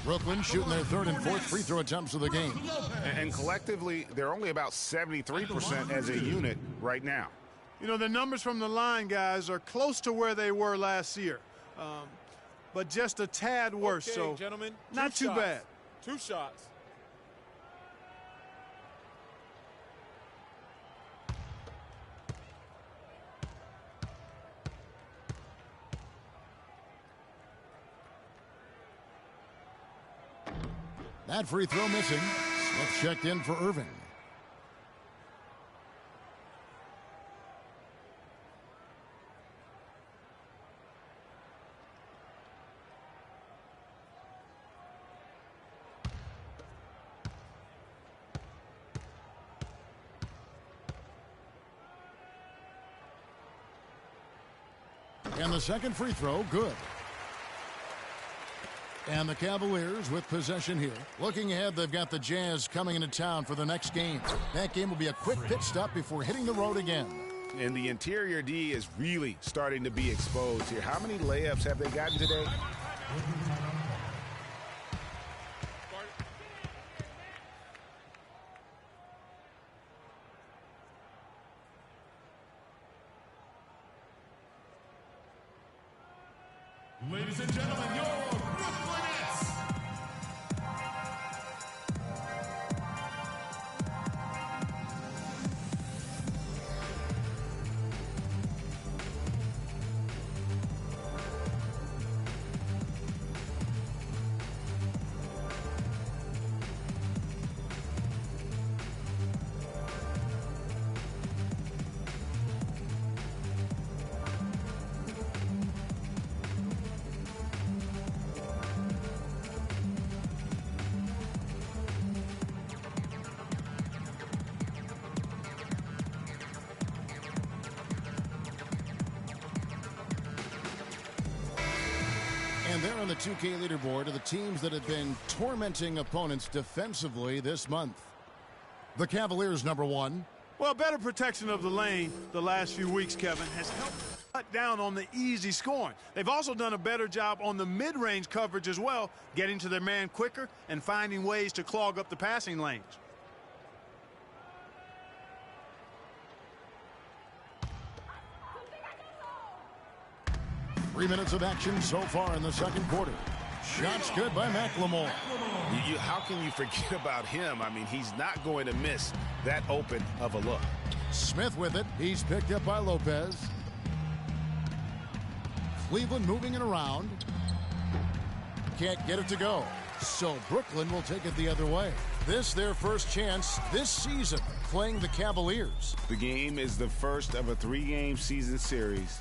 Brooklyn shooting their 3rd and 4th free throw attempts of the game. And collectively, they're only about 73% as a unit right now. You know, the numbers from the line, guys, are close to where they were last year. But just a tad worse, okay, so gentlemen, not too bad. 2 shots. That free throw missing. Smith checked in for Irving. And the second free throw, good. And the Cavaliers with possession here. Looking ahead, they've got the Jazz coming into town for the next game. That game will be a quick pit stop before hitting the road again. And the interior D is really starting to be exposed here. How many layups have they gotten today? Ladies and gentlemen, your Brooklyn Nets. And there on the 2K leaderboard are the teams that have been tormenting opponents defensively this month. The Cavaliers, number 1. Well, better protection of the lane the last few weeks, Kevin, has helped cut down on the easy scoring. They've also done a better job on the mid-range coverage as well, getting to their man quicker and finding ways to clog up the passing lanes. Three minutes of action so far in the second quarter. Shots good by McLemore. How can you forget about him? I mean, he's not going to miss that open of a look. Smith with it. He's picked up by Lopez. Cleveland moving it around. Can't get it to go. So Brooklyn will take it the other way. This their first chance this season playing the Cavaliers. The game is the first of a 3-game season series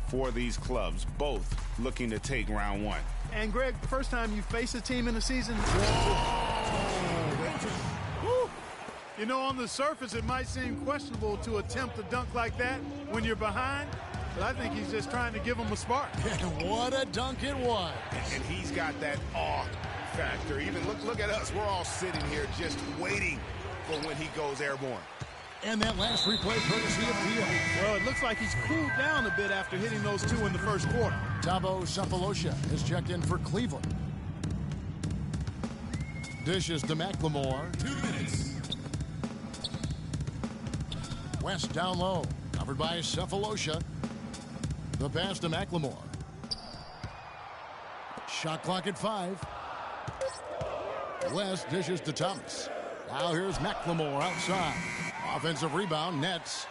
for these clubs, both looking to take round 1. And, Greg, first time you face a team in the season. Woo. You know, on the surface, it might seem questionable to attempt a dunk like that when you're behind, but I think he's just trying to give them a spark. And what a dunk it was. And he's got that awe factor. Even look at us. We're all sitting here just waiting for when he goes airborne. And that last replay courtesy of Field. Well, it looks like he's cooled down a bit after hitting those 2 in the first quarter. Thabo Sefolosha has checked in for Cleveland. Dishes to McLemore. 2 minutes. West down low. Covered by Sefolosha. The pass to McLemore. Shot clock at 5. West dishes to Thomas. Now here's McLemore outside. Offensive rebound, Nets.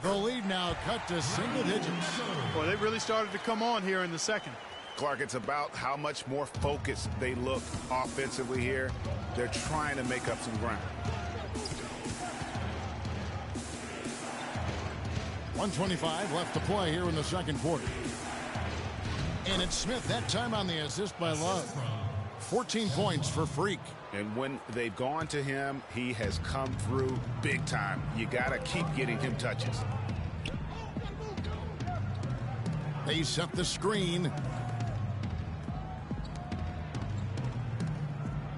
The lead now cut to single digits. Boy, they really started to come on here in the second. Clark, it's about how much more focused they look offensively here. They're trying to make up some ground. 1:25 left to play here in the second quarter. And it's Smith, that time on the assist by Love. 14 points for Freak. And when they've gone to him, he has come through big time. You got to keep getting him touches. They set the screen.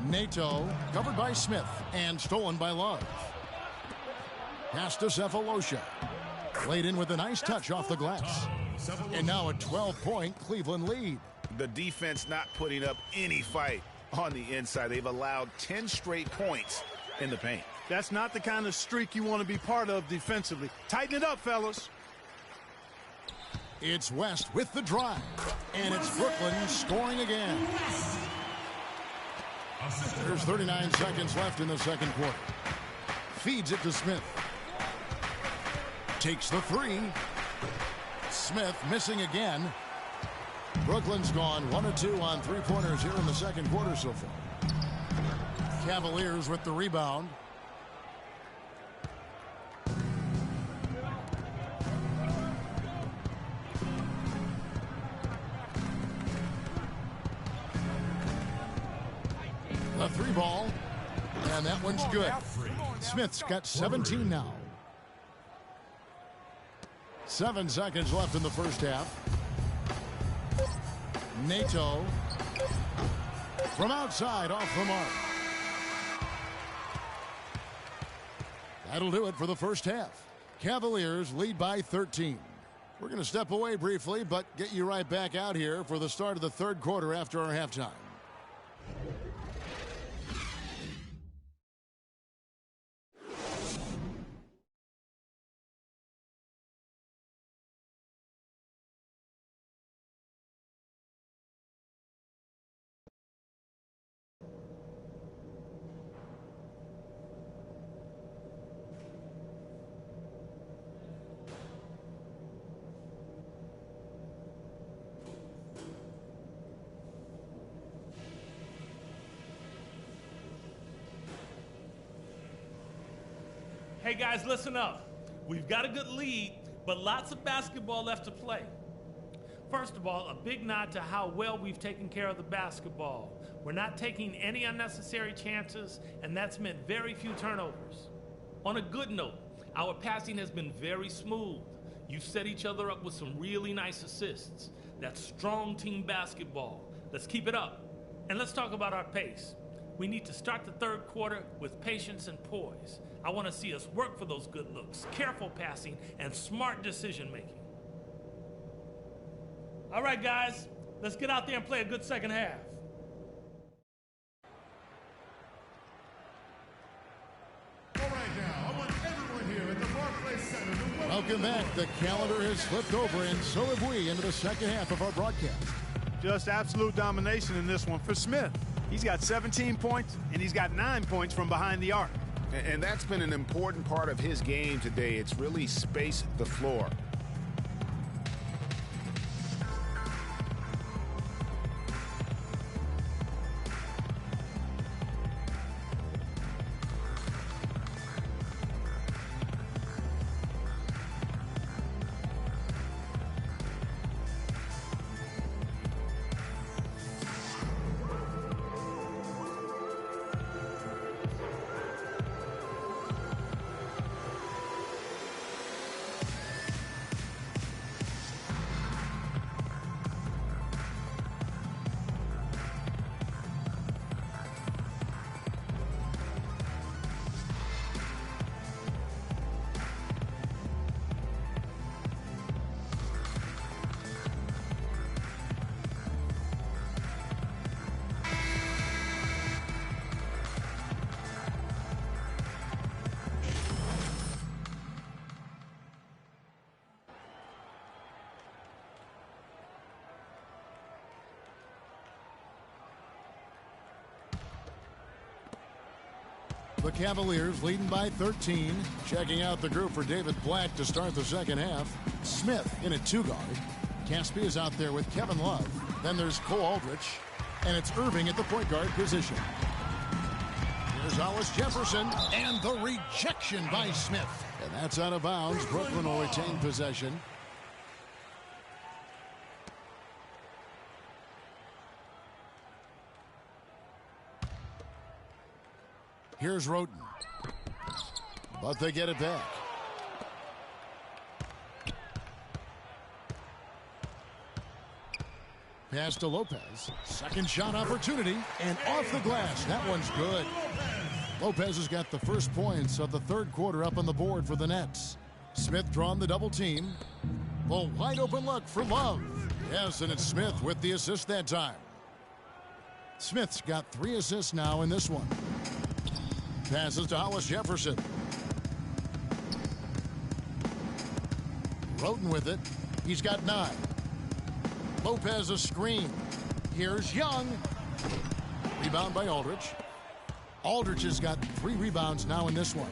Nato covered by Smith and stolen by Love. Pass to Sefolosha. Played in with a nice touch off the glass. And now a 12-point Cleveland lead. The defense not putting up any fight on the inside. They've allowed 10 straight points in the paint. That's not the kind of streak you want to be part of defensively. Tighten it up, fellas. It's West with the drive. And it's Brooklyn scoring again. There's 39 seconds left in the second quarter. Feeds it to Smith. Takes the 3. Smith missing again. Brooklyn's gone 1 of 2 on 3-pointers here in the second quarter so far. Cavaliers with the rebound. The 3 ball. And that one's good. Smith's got 17 now. 7 seconds left in the first half. Nato from outside off the mark. That'll do it for the first half. Cavaliers lead by 13. We're going to step away briefly, but get you right back out here for the start of the third quarter after our halftime. Hey guys, listen up. We've got a good lead, but lots of basketball left to play. First of all, a big nod to how well we've taken care of the basketball. We're not taking any unnecessary chances, and that's meant very few turnovers. On a good note, our passing has been very smooth. You set each other up with some really nice assists. That's strong team basketball. Let's keep it up. And let's talk about our pace. We need to start the third quarter with patience and poise. I want to see us work for those good looks, careful passing, and smart decision making. All right, guys, let's get out there and play a good second half. Welcome back. The calendar has flipped over, and so have we, into the second half of our broadcast. Just absolute domination in this one for Smith. He's got 17 points, and he's got 9 points from behind the arc. And that's been an important part of his game today. It's really spaced the floor. The Cavaliers leading by 13. Checking out the group for David Black to start the second half. Smith in at 2 guard. Caspy is out there with Kevin Love. Then there's Cole Aldrich. And it's Irving at the point guard position. Here's Hollis Jefferson. And the rejection by Smith. And that's out of bounds. Brooklyn will retain possession. Here's Roten. But they get it back. Pass to Lopez. Second shot opportunity. And off the glass. That one's good. Lopez has got the first points of the third quarter up on the board for the Nets. Smith drawn the double team. The wide open look for Love. Yes, and it's Smith with the assist that time. Smith's got 3 assists now in this one. Passes to Hollis Jefferson. Roten with it. He's got 9. Lopez a screen. Here's Young. Rebound by Aldrich. Aldrich has got 3 rebounds now in this one.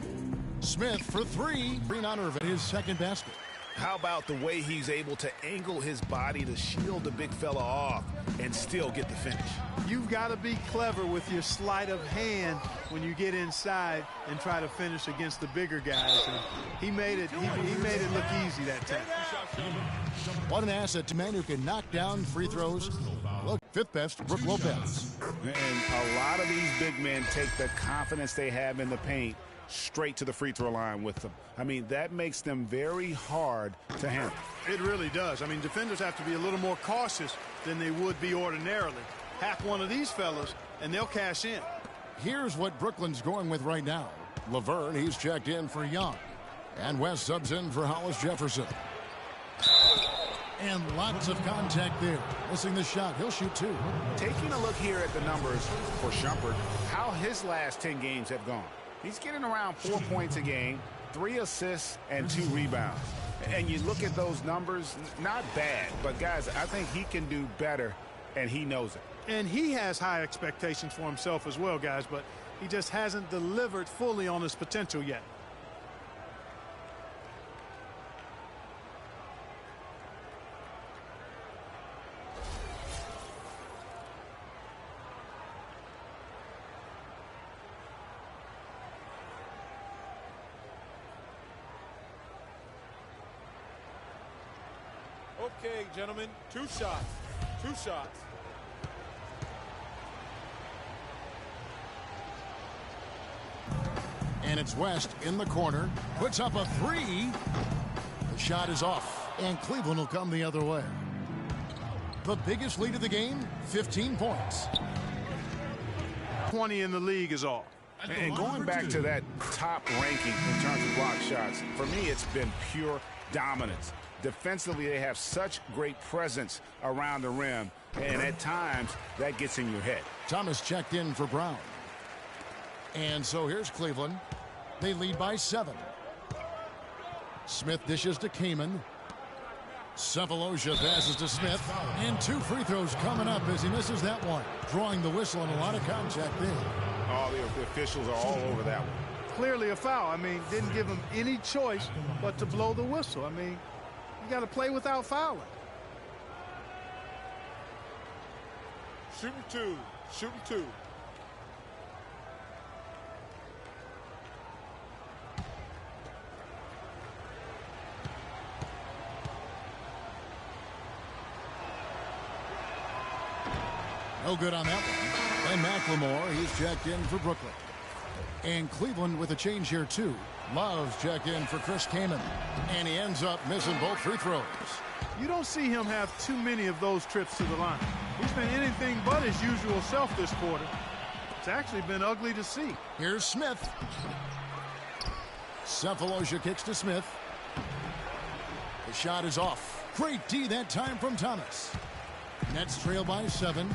Smith for 3. Green on Irving, his second basket. How about the way he's able to angle his body to shield the big fella off and still get the finish? You've got to be clever with your sleight of hand when you get inside and try to finish against the bigger guys. And he made it. He made it look easy that time. What an asset to men who can knock down free throws. Look, 5th best, Brook Lopez. And a lot of these big men take the confidence they have in the paint straight to the free throw line with them. I mean, that makes them very hard to handle. It really does. I mean, defenders have to be a little more cautious than they would be ordinarily. Hack one of these fellas, and they'll cash in. Here's what Brooklyn's going with right now. Laverne, he's checked in for Young. And West subs in for Hollis Jefferson. And lots of contact there. Missing the shot. He'll shoot 2. Taking a look here at the numbers for Shumpert, how his last 10 games have gone. He's getting around 4 points a game, 3 assists, and 2 rebounds. And you look at those numbers, not bad. But, guys, I think he can do better, and he knows it. And he has high expectations for himself as well, guys, but he just hasn't delivered fully on his potential yet. Okay, gentlemen, 2 shots. 2 shots. And it's West in the corner. Puts up a 3. The shot is off, and Cleveland will come the other way. The biggest lead of the game, 15 points. 20 in the league is all. And going back to that top ranking in terms of block shots, for me it's been pure dominance. Defensively, they have such great presence around the rim, and at times that gets in your head. Thomas checked in for Brown. And so here's Cleveland. They lead by 7. Smith dishes to Kaman. Cephalosha passes to Smith. And 2 free throws coming up as he misses that one. Drawing the whistle and a lot of contact there. Oh, the officials are all over that one. Clearly a foul. I mean, didn't give him any choice but to blow the whistle. I mean, you got to play without fouling. Shooting 2. Shooting 2. No good on that one. And McLemore, he's checked in for Brooklyn. And Cleveland with a change here, too. Love's checked in for Chris Kaman. And he ends up missing both free throws. You don't see him have too many of those trips to the line. He's been anything but his usual self this quarter. It's actually been ugly to see. Here's Smith. Cephalosha kicks to Smith. The shot is off. Great D that time from Thomas. Nets trail by 7.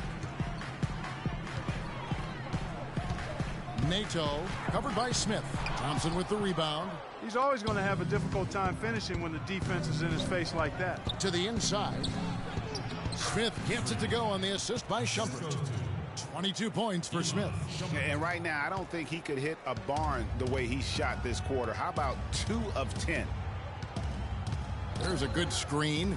Nato covered by Smith. Thompson with the rebound. He's always going to have a difficult time finishing when the defense is in his face like that. To the inside. Smith gets it to go on the assist by Shumpert. 22 points for Smith. And right now, I don't think he could hit a barn the way he shot this quarter. How about 2 of 10? There's a good screen.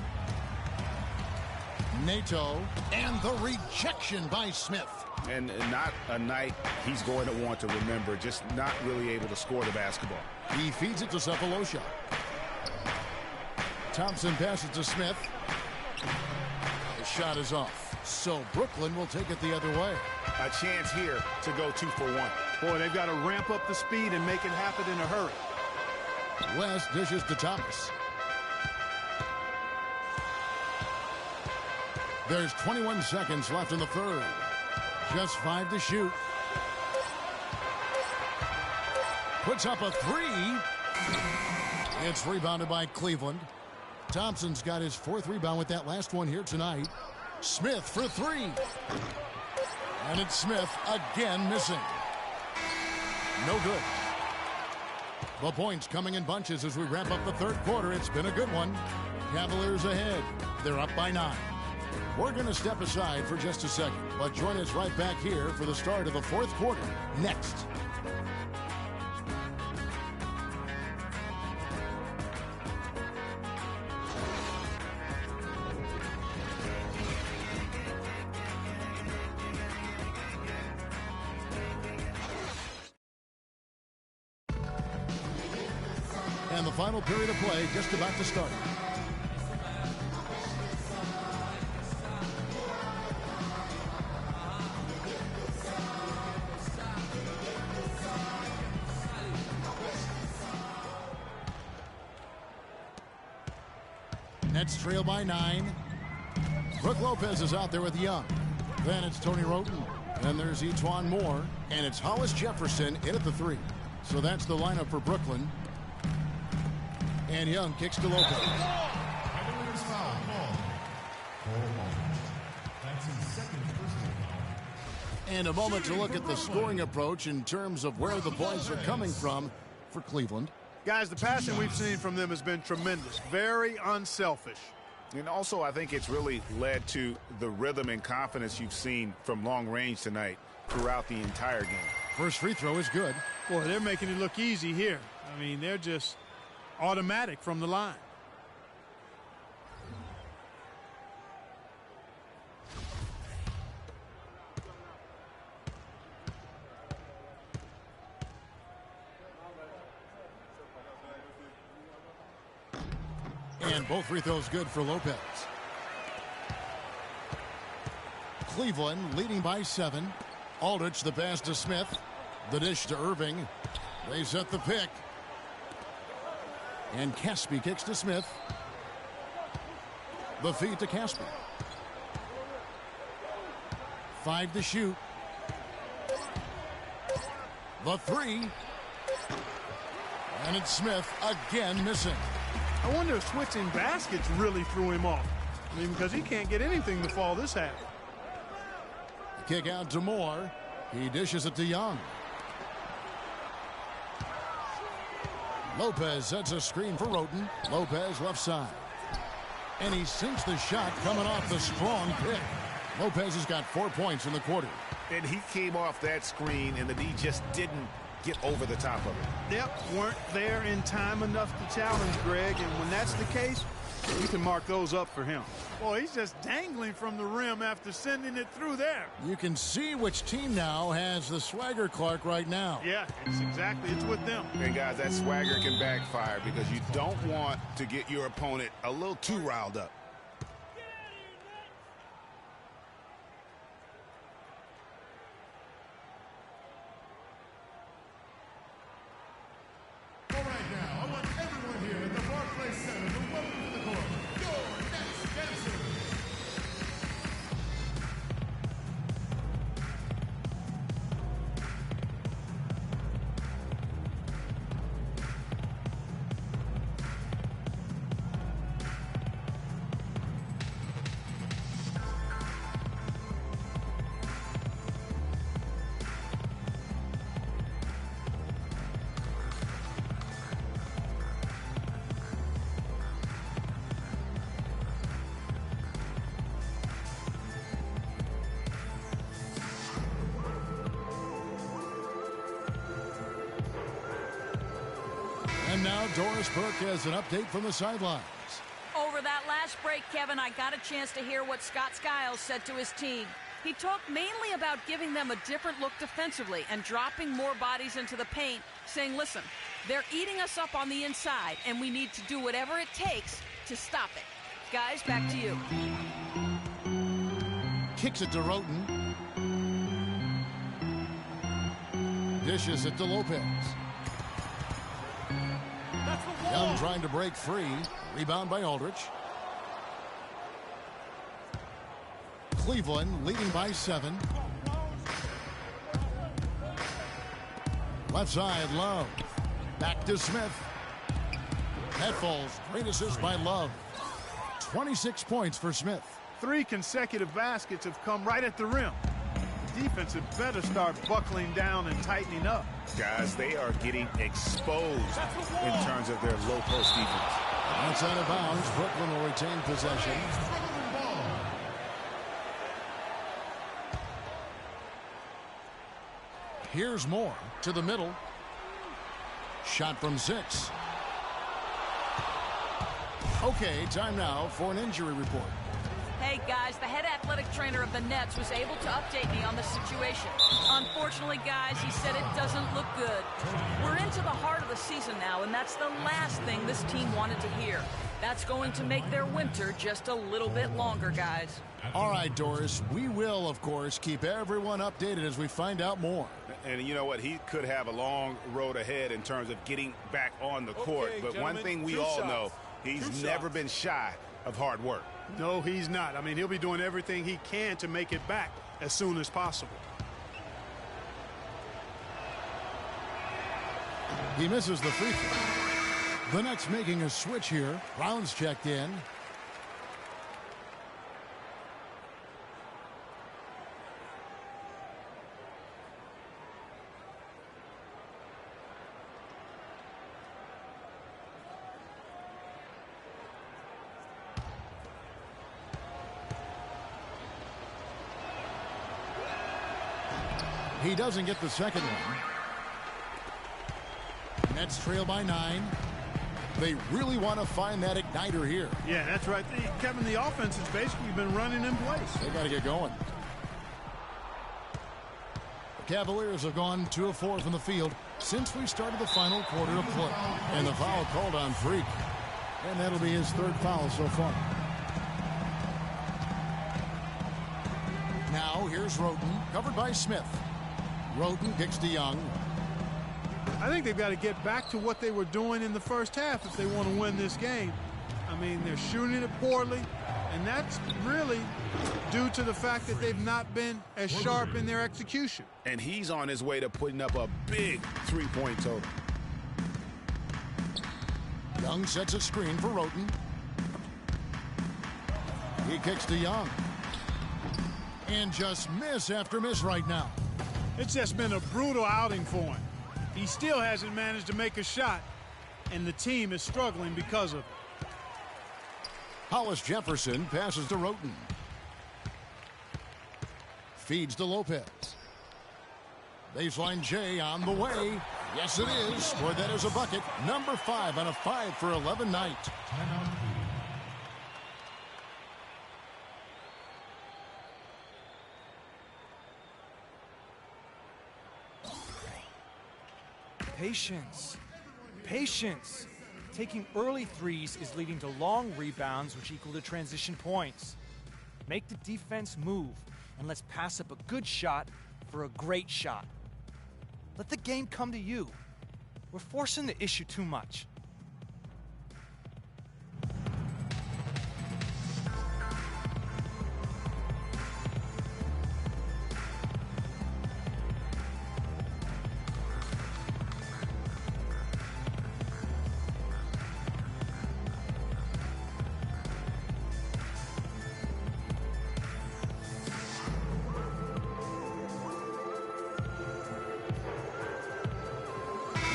Nato and the rejection by Smith. And not a night he's going to want to remember, just not really able to score the basketball. He feeds it to Cephalosha. Thompson passes to Smith. The shot is off. So Brooklyn will take it the other way. A chance here to go 2 for 1. Boy, they've got to ramp up the speed and make it happen in a hurry. West dishes to Thomas. There's 21 seconds left in the third. Just 5 to shoot. Puts up a 3. It's rebounded by Cleveland. Thompson's got his 4th rebound with that last one here tonight. Smith for 3. And it's Smith again missing. No good. The points coming in bunches as we wrap up the third quarter. It's been a good one. Cavaliers ahead. They're up by 9. We're going to step aside for just a second, but join us right back here for the start of the fourth quarter next. And the final period of play just about to start. Nets trail by 9. Brook Lopez is out there with Young. Then it's Tony Roten. Then there's Etuan Moore. And it's Hollis Jefferson in at the 3. So that's the lineup for Brooklyn. And Young kicks to Lopez. And a moment to look at the scoring approach in terms of where the points are coming from for Cleveland. Guys, the passing we've seen from them has been tremendous. Very unselfish. And also, I think it's really led to the rhythm and confidence you've seen from long range tonight throughout the entire game. First free throw is good. Boy, they're making it look easy here. I mean, they're just automatic from the line. And both free throws good for Lopez. Cleveland leading by 7. Aldridge the pass to Smith. The dish to Irving. They set the pick. And Caspi kicks to Smith. The feed to Caspi. 5 to shoot. The 3. And it's Smith again missing. I wonder if switching baskets really threw him off. I mean, because he can't get anything to fall this half. The kick out to Moore. He dishes it to Young. Lopez sets a screen for Roten. Lopez left side. And he sinks the shot coming off the strong pick. Lopez has got 4 points in the quarter. And he came off that screen, and the D just didn't get over the top of it. Yep, weren't there in time enough to challenge Greg, and when that's the case, you can mark those up for him. Boy, he's just dangling from the rim after sending it through there. You can see which team now has the swagger Clark right now. Yeah, it's with them. And guys, that swagger can backfire because you don't want to get your opponent a little too riled up. All right, now, I want everyone here at the Barclays Center to welcome to the court your next dancers. And now Doris Burke has an update from the sidelines. Over that last break, Kevin, I got a chance to hear what Scott Skiles said to his team. He talked mainly about giving them a different look defensively and dropping more bodies into the paint, saying, listen, they're eating us up on the inside, and we need to do whatever it takes to stop it. Guys, back to you. Kicks it to Roten. Dishes it to Lopez. Young trying to break free. Rebound by Aldridge. Cleveland leading by 7. Left side, Love. Back to Smith. That falls. Great assist by Love. 26 points for Smith. 3 consecutive baskets have come right at the rim. The defense had better start buckling down and tightening up. Guys, they are getting exposed in terms of their low post defense. Outside of bounds, Brooklyn will retain possession. Here's Moore to the middle. Shot from 6. Okay, time now for an injury report. Hey, guys, the head athletic trainer of the Nets was able to update me on the situation. Unfortunately, guys, he said it doesn't look good. We're into the heart of the season now, and that's the last thing this team wanted to hear. That's going to make their winter just a little bit longer, guys. All right, Doris, we will, of course, keep everyone updated as we find out more. And you know what? He could have a long road ahead in terms of getting back on the court. Okay, but one thing we all know, he's never been shy of hard work. No, he's not. I mean, he'll be doing everything he can to make it back as soon as possible. He misses the free throw. The Nets making a switch here. Brown's checked in. He doesn't get the second one. Nets trail by 9. They really want to find that igniter here. Yeah, that's right. Kevin, the offense has basically been running in place. They got to get going. The Cavaliers have gone 2 of 4 from the field since we started the final quarter of play. And the foul called on Freak. And that'll be his 3rd foul so far. Now here's Roten, covered by Smith. Roten kicks to Young. I think they've got to get back to what they were doing in the first half if they want to win this game. I mean, they're shooting it poorly, and that's really due to the fact that they've not been as sharp in their execution. And he's on his way to putting up a big three-point total. Young sets a screen for Roten. He kicks to Young. And just miss after miss right now. It's just been a brutal outing for him. He still hasn't managed to make a shot, and the team is struggling because of it. Hollis Jefferson passes to Roten. Feeds to Lopez. Baseline J on the way. Yes, it is. Boy, that is a bucket. Number 5 on a 5 for 11 night. Patience. Patience. Taking early threes is leading to long rebounds, which equal to transition points. Make the defense move, and let's pass up a good shot for a great shot. Let the game come to you. We're forcing the issue too much.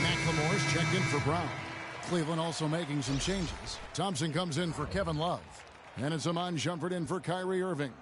McLemore's checked in for Brown. Cleveland also making some changes. Thompson comes in for Kevin Love. And it's Amon Shumpert in for Kyrie Irving.